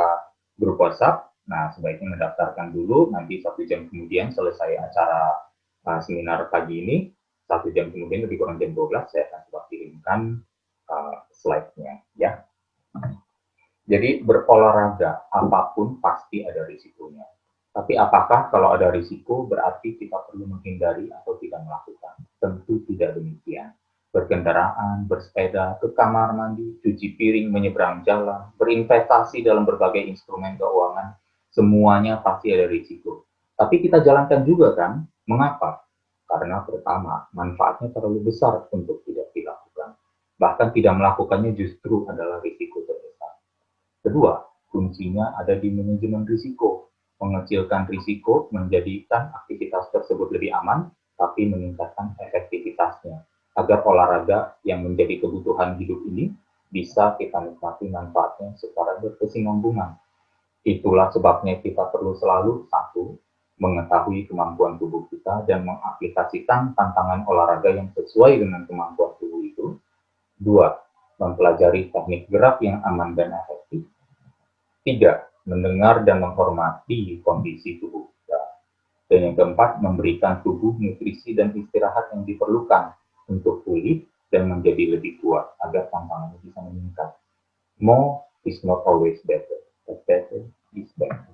grup WhatsApp, nah sebaiknya mendaftarkan dulu. Nanti 1 jam kemudian selesai acara seminar pagi ini, 1 jam kemudian, lebih kurang jam 12, saya akan coba kirimkan slide-nya, ya. Jadi berolahraga apapun pasti ada risikonya. Tapi apakah kalau ada risiko berarti kita perlu menghindari atau tidak melakukan? Tentu tidak demikian. Berkendaraan, bersepeda, ke kamar mandi, cuci piring, menyeberang jalan, berinvestasi dalam berbagai instrumen keuangan, semuanya pasti ada risiko. Tapi kita jalankan juga kan? Mengapa? Karena pertama, manfaatnya terlalu besar untuk tidak dilakukan. Bahkan tidak melakukannya justru adalah risiko terbesar. Kedua, kuncinya ada di manajemen risiko. Mengecilkan risiko, menjadikan aktivitas tersebut lebih aman, tapi meningkatkan efektivitasnya. Agar olahraga yang menjadi kebutuhan hidup ini bisa kita nikmati manfaatnya secara berkesinambungan. Itulah sebabnya kita perlu selalu, satu, mengetahui kemampuan tubuh kita dan mengaplikasikan tantangan olahraga yang sesuai dengan kemampuan tubuh itu. Dua, mempelajari teknik gerak yang aman dan efektif. Tiga, mendengar dan menghormati kondisi tubuh kita. Dan yang keempat, memberikan tubuh nutrisi dan istirahat yang diperlukan untuk pulih dan menjadi lebih kuat agar tantangannya bisa meningkat. More is not always better, but better is better.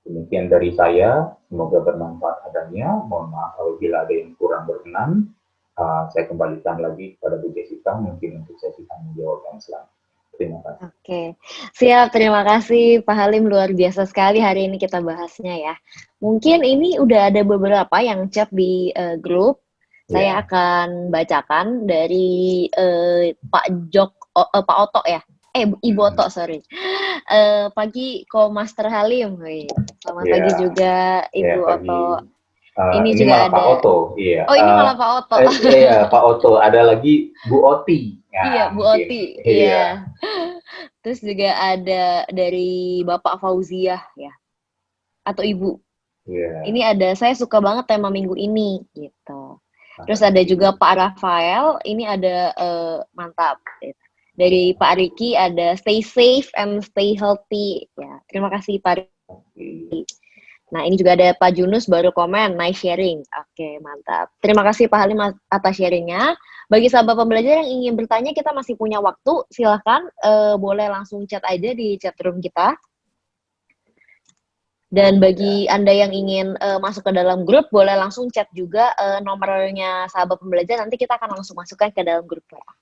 Demikian dari saya, semoga bermanfaat adanya. Mohon maaf apabila ada yang kurang berkenan. Saya kembalikan lagi kepada Bu Jessica, mungkin untuk sesi tanya jawab yang selanjutnya. Terima kasih. Oke, siap. Terima kasih Pak Halim, luar biasa sekali hari ini kita bahasnya ya. Mungkin ini udah ada beberapa yang chat di grup. Saya akan bacakan dari Pak Oto ya. Ibu Oto, sorry. Pagi Ko Master Halim. Selamat pagi juga Ibu Oto. Ini juga malah ada Pak Oto, iya. Oh, ini malah Pak Oto. Iya, Pak Oto. Ada lagi Bu Oti. Ya, iya, Bu Oti. Iya. Terus juga ada dari Bapak Fauziah ya, atau Ibu. Yeah. Ini ada, saya suka banget tema minggu ini gitu. Terus ada juga Pak Rafael. Ini ada mantap. Gitu. Dari Pak Riki ada stay safe and stay healthy. Ya, terima kasih Pak Riki. Nah, ini juga ada Pak Junus baru komen, nice sharing. Oke, mantap. Terima kasih Pak Halim atas sharingnya. Bagi sahabat pembelajar yang ingin bertanya, kita masih punya waktu. Silahkan, boleh langsung chat aja di chat room kita. Dan bagi Anda yang ingin masuk ke dalam grup, boleh langsung chat juga nomornya sahabat pembelajar. Nanti kita akan langsung masukkan ke dalam grup WA.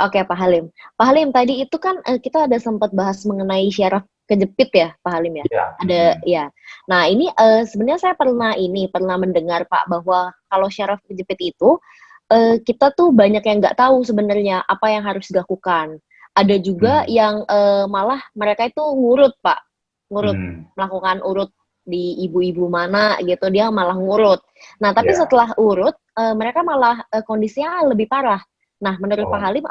Oke, Pak Halim. Pak Halim, tadi itu kan kita ada sempat bahas mengenai syaraf kejepit ya, Pak Halim ya? Ya. Ada, ya. Nah, ini sebenarnya saya pernah mendengar Pak, bahwa kalau syaraf kejepit itu, kita tuh banyak yang nggak tahu sebenarnya apa yang harus dilakukan. Ada juga yang malah mereka itu ngurut, Pak. Melakukan urut di ibu-ibu mana gitu, dia malah ngurut. Nah, tapi setelah urut, mereka malah kondisinya lebih parah. Nah, menurut Pak Halim,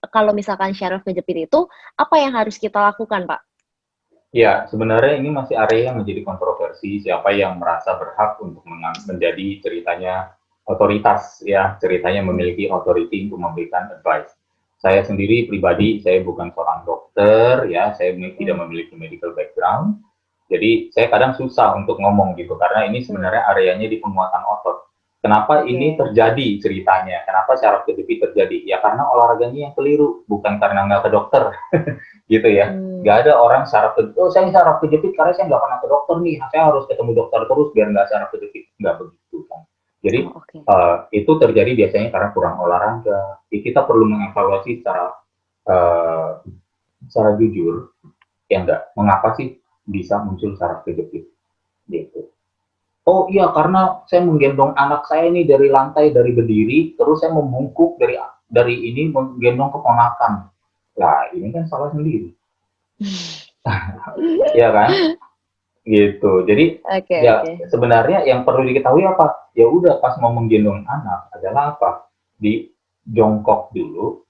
kalau misalkan syaraf kejepit itu, apa yang harus kita lakukan, Pak? Ya, sebenarnya ini masih area yang menjadi kontroversi, siapa yang merasa berhak untuk menjadi ceritanya otoritas, ya, ceritanya memiliki authority untuk memberikan advice. Saya sendiri pribadi, saya bukan seorang dokter, ya, saya tidak memiliki medical background, jadi saya kadang susah untuk ngomong gitu, karena ini sebenarnya areanya di penguatan otot. Kenapa ini terjadi ceritanya? Kenapa syaraf kejepit terjadi? Ya karena olahraganya yang keliru, bukan karena nggak ke dokter, gitu ya. Nggak ada orang syaraf kejepit, oh saya syaraf kejepit karena saya nggak pernah ke dokter nih, saya harus ketemu dokter terus biar nggak syaraf kejepit. Nggak begitu kan. Jadi itu terjadi biasanya karena kurang olahraga. Jadi, kita perlu mengevaluasi secara jujur, ya enggak, mengapa sih bisa muncul syaraf kejepit, gitu. Oh iya, karena saya menggendong anak saya ini dari lantai, dari berdiri, terus saya membungkuk dari ini menggendong keponakan. Nah, ini kan salah sendiri. Iya kan? Gitu. Jadi sebenarnya yang perlu diketahui apa? Ya udah, pas mau menggendong anak adalah apa? Di jongkok dulu,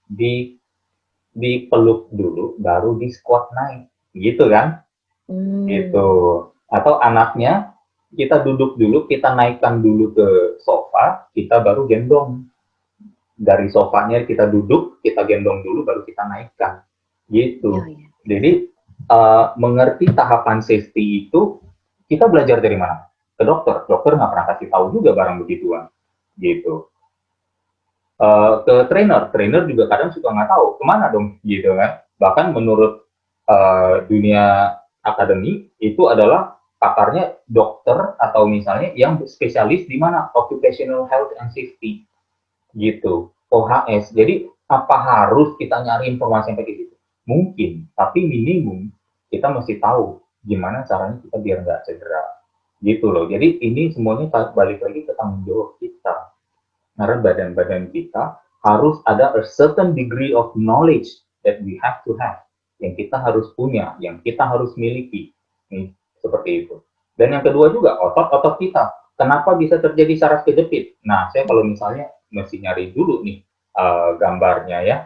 dipeluk dulu, baru di squat naik. Gitu kan? Gitu. Atau anaknya kita duduk dulu, kita naikkan dulu ke sofa, kita baru gendong. Dari sofanya kita duduk, kita gendong dulu, baru kita naikkan. Gitu. Jadi, mengerti tahapan safety itu, kita belajar dari mana? Ke dokter. Dokter nggak pernah kasih tahu juga barang begituan. Gitu. Ke trainer juga kadang suka nggak tahu, kemana dong? Gitu kan. Bahkan menurut dunia akademi, itu adalah pakarnya dokter atau misalnya yang spesialis di mana occupational health and safety gitu, OHS. Jadi apa harus kita nyari informasi yang kayak gitu? Mungkin, tapi minimum kita mesti tahu gimana caranya kita biar nggak cedera gitu loh. Jadi ini semuanya balik lagi ke tanggung jawab kita, karena badan-badan kita harus ada a certain degree of knowledge that we have to have, yang kita harus punya, yang kita harus miliki. Nih, seperti itu. Dan yang kedua juga, otot-otot kita. Kenapa bisa terjadi syaraf kejepit? Nah, saya kalau misalnya mesti nyari dulu nih gambarnya ya.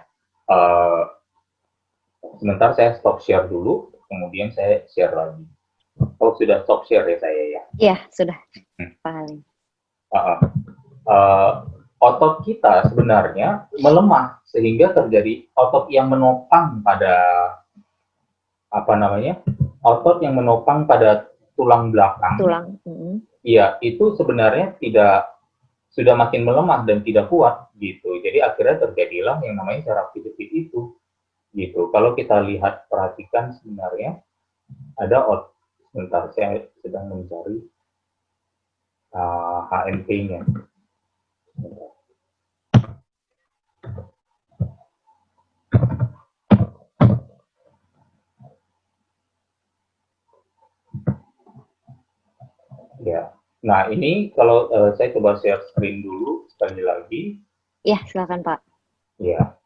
Sebentar saya stop share dulu, kemudian saya share lagi. Oh, sudah stop share ya saya ya? Iya, sudah. Paling. Otot kita sebenarnya melemah, sehingga terjadi otot yang menopang pada otot yang menopang pada tulang belakang, Tulang. iya itu sebenarnya sudah makin melemah dan tidak kuat gitu. Jadi akhirnya terjadilah yang namanya saraf kejepit itu gitu. Kalau kita lihat perhatikan sebenarnya ada sebentar saya sedang mencari HMP-nya. Ya. Nah, ini kalau saya coba share screen dulu sekali lagi. Ya, silakan Pak. Ya.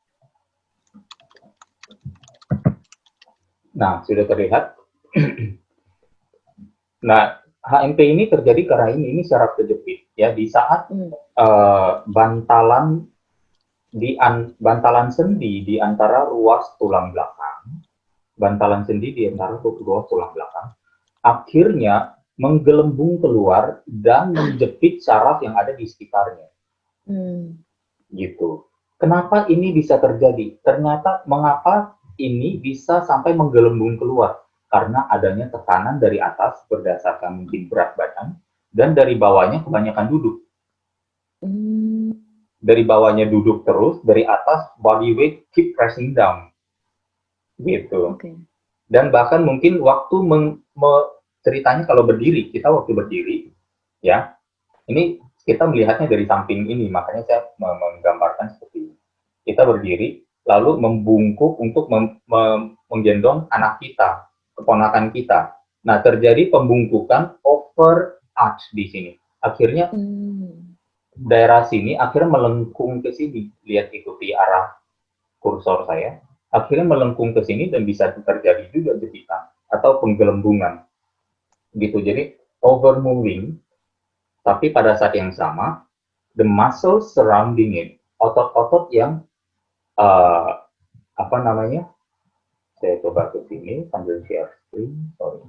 Nah, sudah terlihat. Nah, HMP ini terjadi karena ini saraf kejepit ya di saat bantalan sendi di antara ruas tulang belakang, akhirnya menggelembung keluar dan menjepit saraf yang ada di sekitarnya. Gitu. Kenapa ini bisa terjadi? Ternyata mengapa ini bisa sampai menggelembung keluar? Karena adanya tekanan dari atas berdasarkan mungkin berat badan dan dari bawahnya kebanyakan duduk. Dari bawahnya duduk terus, dari atas body weight keep pressing down. Gitu. Dan bahkan mungkin waktu ceritanya kalau berdiri, kita waktu berdiri, ya, ini kita melihatnya dari samping ini, makanya saya menggambarkan seperti ini. Kita berdiri, lalu membungkuk untuk menggendong anak kita, keponakan kita. Nah, terjadi pembungkukan over arch di sini. Akhirnya daerah sini akhirnya melengkung ke sini. Lihat ikuti arah kursor saya. Akhirnya melengkung ke sini dan bisa terjadi juga jepitan atau penggelembungan. Gitu. Jadi over moving, tapi pada saat yang sama, the muscle surrounding it, otot-otot yang apa namanya? Saya coba ke sini sambil share screen. Sorry.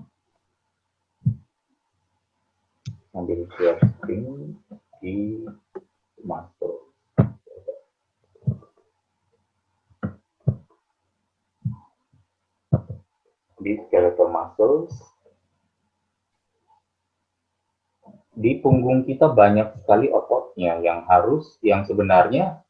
Sambil share screen di muscle. Di skeletal muscles. Di punggung kita banyak sekali ototnya yang sebenarnya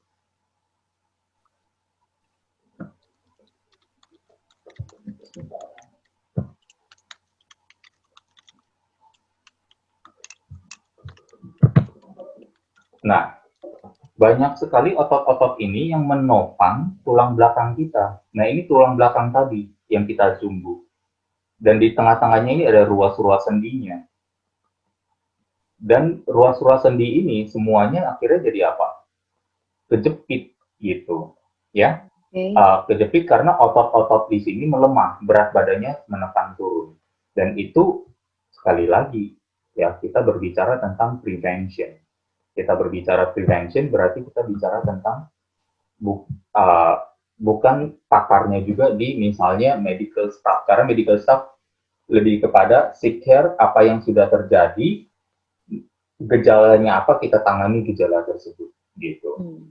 Nah, banyak sekali otot-otot ini yang menopang tulang belakang kita. Nah, ini tulang belakang tadi yang kita zoom. Dan di tengah-tengahnya ini ada ruas-ruas sendinya. Dan ruas-ruas sendi ini semuanya akhirnya jadi apa? Kejepit gitu, ya. Kejepit karena otot-otot di sini melemah, berat badannya menekan turun. Dan itu sekali lagi ya kita berbicara tentang prevention. Kita berbicara prevention berarti kita bicara tentang bukan pakarnya juga di misalnya medical staff, karena medical staff lebih kepada seek care apa yang sudah terjadi, gejalanya apa kita tangani gejala tersebut gitu,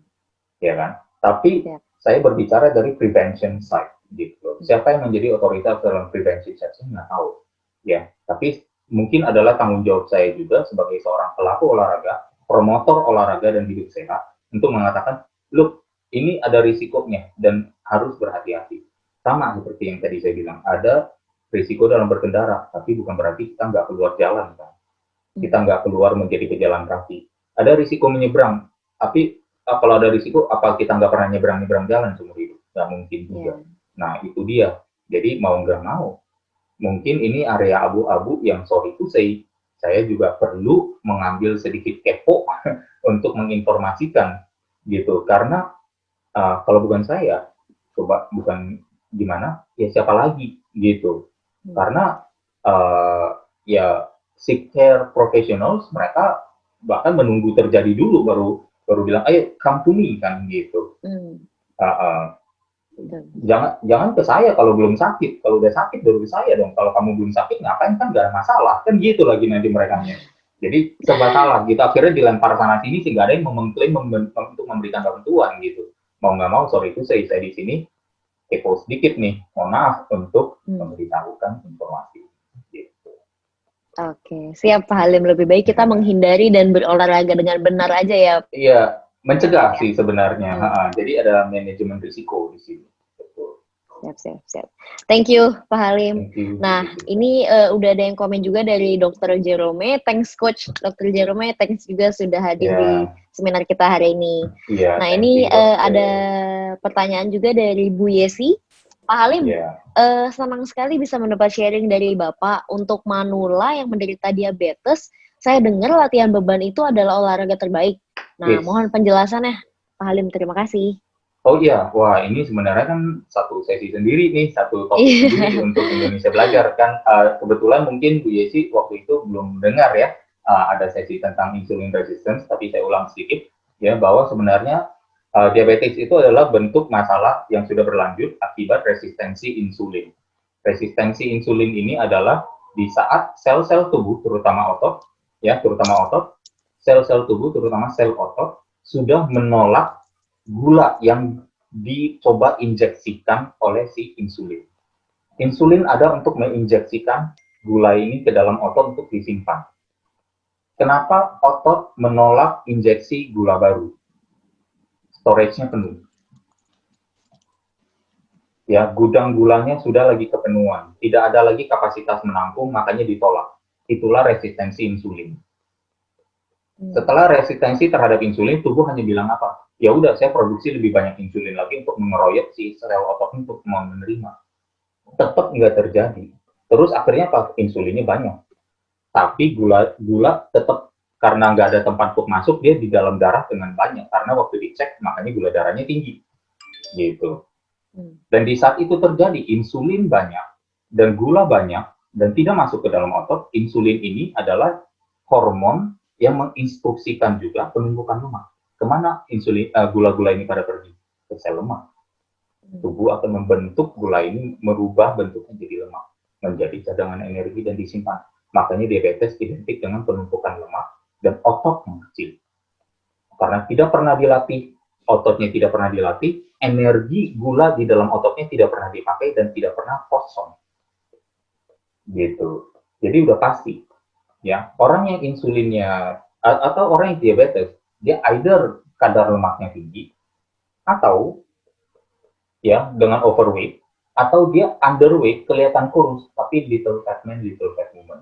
ya kan? Tapi saya berbicara dari prevention side gitu. Siapa yang menjadi otoritas dalam prevention side saya nggak tahu, ya. Tapi mungkin adalah tanggung jawab saya juga sebagai seorang pelaku olahraga, promotor olahraga dan hidup sehat untuk mengatakan, look, ini ada risikonya dan harus berhati-hati. Sama seperti yang tadi saya bilang, ada risiko dalam berkendara, tapi bukan berarti kita nggak keluar jalan, kan? Kita nggak keluar menjadi pejalan kaki. Ada risiko menyeberang, tapi kalau ada risiko, apa kita nggak pernah nyeberang jalan seumur hidup? Nggak mungkin juga. Nah, itu dia. Jadi mau nggak mau, mungkin ini area abu-abu yang sorry to say, saya juga perlu mengambil sedikit kepo untuk menginformasikan gitu. Karena kalau bukan saya, coba bukan gimana, ya siapa lagi gitu. Karena ya sick care professionals mereka bahkan menunggu terjadi dulu baru bilang ayo come to me kan gitu. Jangan ke saya kalau belum sakit, kalau udah sakit baru ke saya dong. Kalau kamu belum sakit ngapain, kan nggak ada masalah kan gitu lagi nanti mereka. Jadi serba salah gitu, akhirnya dilempar sana sini sehingga ada yang mengklaim untuk memberikan bantuan gitu. Mau nggak mau sorry itu saya di sini kepo sedikit nih, mohon maaf untuk memberitahukan informasi. Gitu. Oke, siap Pak Halim. Lebih baik kita menghindari dan berolahraga dengan benar aja ya. Iya, mencegah Ya. sih sebenarnya. Jadi ada manajemen risiko di sini. Betul. Siap. Thank you Pak Halim. Thank you. Nah, ini udah ada yang komen juga dari Dr. Jerome. Thanks Coach Dr. Jerome. Thanks juga sudah hadir di seminar kita hari ini. Nah, ini ada pertanyaan juga dari Bu Yesi. Pak Halim, senang sekali bisa mendapat sharing dari Bapak untuk manula yang menderita diabetes. Saya dengar latihan beban itu adalah olahraga terbaik. Nah, mohon penjelasannya, Pak Halim. Terima kasih. Oh iya, wah ini sebenarnya kan satu sesi sendiri nih, satu topik sendiri untuk Indonesia Belajar kan. Kebetulan mungkin Bu Yesi waktu itu belum dengar ya, ada sesi tentang insulin resistance, tapi saya ulang sedikit ya, bahwa sebenarnya diabetes itu adalah bentuk masalah yang sudah berlanjut akibat resistensi insulin. Resistensi insulin ini adalah di saat sel-sel tubuh, terutama otot, sel-sel tubuh, terutama sel otot, sudah menolak gula yang dicoba injeksikan oleh si insulin. Insulin ada untuk menginjeksikan gula ini ke dalam otot untuk disimpan. Kenapa otot menolak injeksi gula baru? Storage-nya penuh. Ya, gudang gulanya sudah lagi kepenuhan. Tidak ada lagi kapasitas menampung, makanya ditolak. Itulah resistensi insulin. Setelah resistensi terhadap insulin, tubuh hanya bilang apa? Ya udah, saya produksi lebih banyak insulin lagi untuk mengeroyok si sel otot untuk mau menerima. Tetap nggak terjadi. Terus akhirnya apa? Insulinnya banyak. Tapi gula tetap, karena nggak ada tempat untuk masuk, dia di dalam darah dengan banyak. Karena waktu dicek, makanya gula darahnya tinggi. Gitu. Dan di saat itu terjadi, insulin banyak, dan gula banyak, dan tidak masuk ke dalam otot. Insulin ini adalah hormon yang menginstruksikan juga penumpukan lemak. Kemana insulin gula-gula ini pada pergi? Ke sel lemak. Tubuh akan membentuk gula ini, merubah bentuknya jadi lemak, menjadi cadangan energi dan disimpan. Makanya diabetes identik dengan penumpukan lemak dan otot yang kecil. Karena tidak pernah dilatih, ototnya tidak pernah dilatih, energi gula di dalam ototnya tidak pernah dipakai dan tidak pernah kosong. Gitu. Jadi udah pasti. Ya, orang yang insulinnya atau orang yang diabetes, dia either kadar lemaknya tinggi atau ya dengan overweight, atau dia underweight, kelihatan kurus tapi little fat man, little fat woman.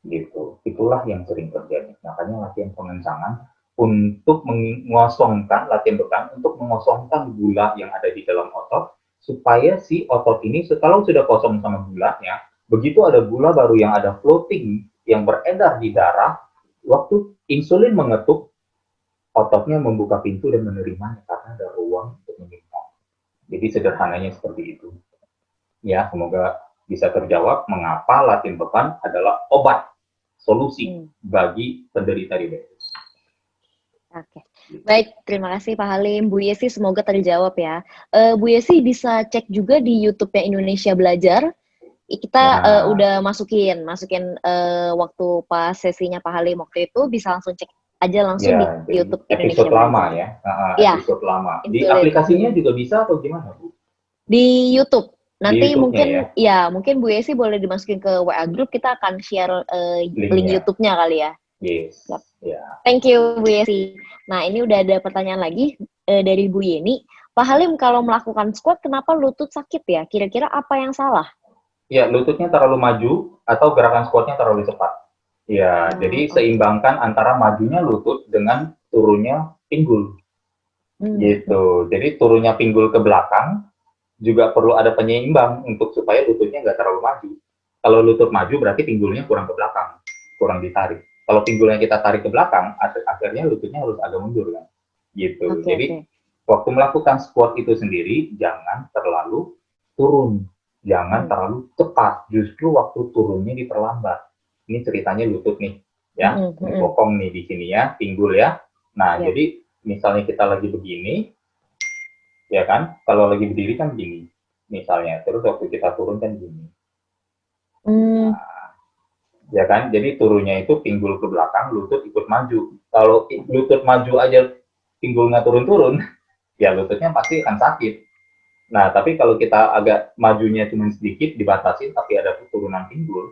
Gitu. Itulah yang sering terjadi. Makanya latihan pengencangan untuk mengosongkan, latihan beban untuk mengosongkan gula yang ada di dalam otot, supaya si otot ini kalau sudah kosong sama gulanya, begitu ada gula baru yang ada floating, yang beredar di darah, waktu insulin mengetuk, ototnya membuka pintu dan menerimanya karena ada ruang untuk menyimpan. Jadi sederhananya seperti itu. Ya, semoga bisa terjawab mengapa latihan beban adalah obat, solusi bagi penderita diabetes. Oke, baik, terima kasih Pak Halim. Bu Yesi, semoga terjawab ya. Bu Yesi bisa cek juga di YouTube-nya Indonesia Belajar. Kita udah masukin waktu pas sesinya Pak Halim waktu itu, bisa langsung cek aja langsung di YouTube Indonesia episode lama ya. Episode lama. Di aplikasinya juga bisa atau gimana, Bu? Di YouTube. Nanti mungkin mungkin Bu Yesi boleh dimasukin ke WA group, kita akan share link YouTube-nya kali ya. Yes. Yep. Thank you Bu Yesi. Nah, ini udah ada pertanyaan lagi dari Bu Yeni. Pak Halim, kalau melakukan squat kenapa lutut sakit ya? Kira-kira apa yang salah? Ya, lututnya terlalu maju atau gerakan squatnya terlalu cepat. Ya, jadi seimbangkan antara majunya lutut dengan turunnya pinggul. Gitu. Jadi turunnya pinggul ke belakang juga perlu ada penyeimbang untuk supaya lututnya nggak terlalu maju. Kalau lutut maju berarti pinggulnya kurang ke belakang, kurang ditarik. Kalau pinggulnya kita tarik ke belakang, akhirnya lututnya harus agak mundur kan. Gitu. Jadi waktu melakukan squat itu sendiri jangan terlalu turun. Jangan terlalu cepat, justru waktu turunnya diperlambat. Ini ceritanya lutut nih, ya, bokong nih di sini ya, pinggul ya. Nah, jadi misalnya kita lagi begini, ya kan, kalau lagi berdiri kan begini, misalnya, terus waktu kita turun kan begini. Nah, ya kan, jadi turunnya itu pinggul ke belakang, lutut ikut maju. Kalau lutut maju aja, pinggul nggak turun-turun, ya lututnya pasti akan sakit. Nah, tapi kalau kita agak majunya cuma sedikit, dibatasi, tapi ada turunan timbul,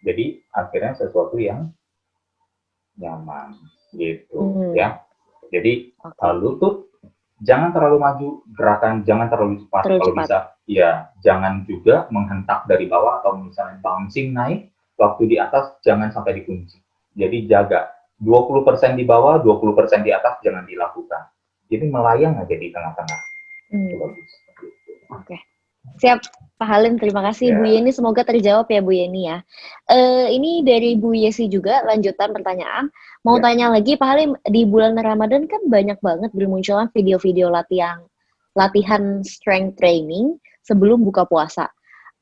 jadi akhirnya sesuatu yang nyaman, gitu Hmm, ya. Jadi oke. lutut jangan terlalu maju, gerakan jangan terlalu cepat. Terlalu Kalau cepat. bisa, ya jangan juga menghentak dari bawah atau misalnya bouncing naik, waktu di atas jangan sampai dikunci. Jadi jaga 20% di bawah, 20% di atas jangan dilakukan. Jadi melayang aja di tengah-tengah. Itu Hmm, bagus. oke. Siap, Pak Halim. Terima kasih Bu Ya, Yeni. Semoga terjawab ya Bu Yeni ya. Ini dari Bu Yesi juga lanjutan pertanyaan. Mau ya, tanya lagi Pak Halim, di bulan Ramadan kan banyak banget bermunculan video-video latihan strength training sebelum buka puasa.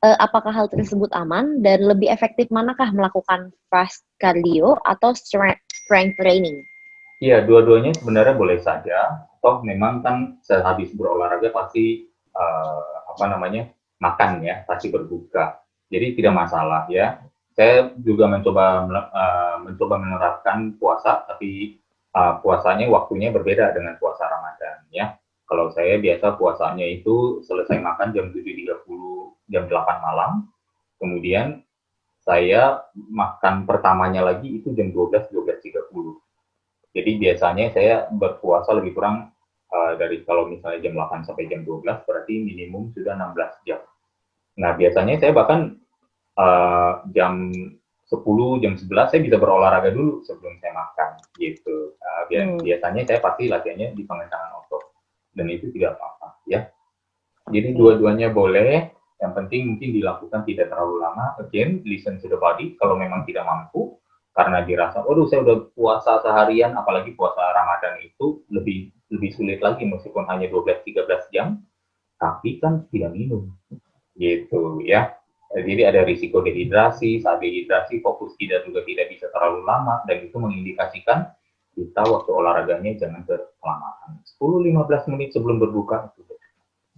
Apakah hal tersebut aman dan lebih efektif manakah melakukan fast cardio atau strength training? iya, dua-duanya sebenarnya boleh saja. Toh memang kan sehabis berolahraga pasti apa namanya makan ya, pasti berbuka. Jadi tidak Hmm. masalah ya. Saya juga mencoba menerapkan puasa, tapi puasanya waktunya berbeda dengan puasa Ramadan ya. Kalau saya biasa puasanya itu selesai makan jam 7.30, jam 8 malam. Kemudian saya makan pertamanya lagi itu jam 12.30. Jadi biasanya saya berpuasa lebih kurang dari kalau misalnya jam 8 sampai jam 12 berarti minimum sudah 16 jam. Nah, biasanya saya bahkan jam 10, jam 11 saya bisa berolahraga dulu sebelum saya makan gitu. Hmm. Biasanya saya pasti latihannya di pengencangan otot dan itu tidak apa-apa ya. Jadi Oke. dua-duanya boleh, yang penting mungkin dilakukan tidak terlalu lama. Again, listen to the body. Kalau memang tidak mampu, karena dirasa, waduh saya udah puasa seharian, apalagi puasa Ramadan itu lebih lebih sulit lagi meskipun hanya 12-13 jam, tapi kan tidak minum, gitu ya. Jadi ada risiko dehidrasi, saat dehidrasi fokus tidak juga tidak bisa terlalu lama, dan itu mengindikasikan kita waktu olahraganya jangan kelamaan. 10-15 menit sebelum berbuka, itu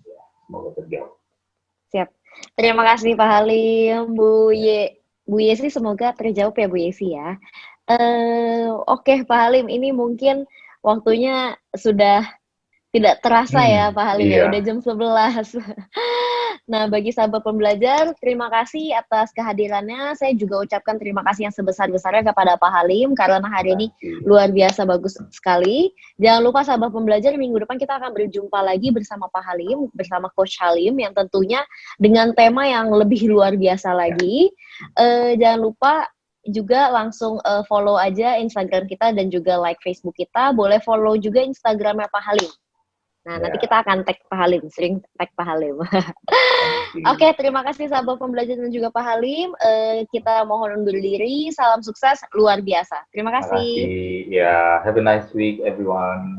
ya, semoga terjawab. Siap. Terima kasih Pak Halim, Bu Yesi semoga terjawab ya Bu Yesi ya. Oke Pak Halim, ini mungkin waktunya sudah tidak terasa ya Pak Halim ya, udah Iya, jam 11. Nah, bagi sahabat pembelajar, terima kasih atas kehadirannya. Saya juga ucapkan terima kasih yang sebesar-besarnya kepada Pak Halim karena hari ini makasih. luar biasa bagus sekali. Jangan lupa sahabat pembelajar, minggu depan kita akan berjumpa lagi bersama Pak Halim, bersama Coach Halim yang tentunya dengan tema yang lebih luar biasa Ya, lagi. Jangan lupa juga langsung follow aja Instagram kita dan juga like Facebook kita. Boleh follow juga Instagramnya Pak Halim. Nah, nanti ya, kita akan tag Pak Halim, sering tag Pak Halim. thank Oke, you. terima kasih sahabat pembelajar dan juga Pak Halim. Kita mohon undur diri. Salam sukses luar biasa. Terima kasih. Makasih. Ya, have a nice week everyone.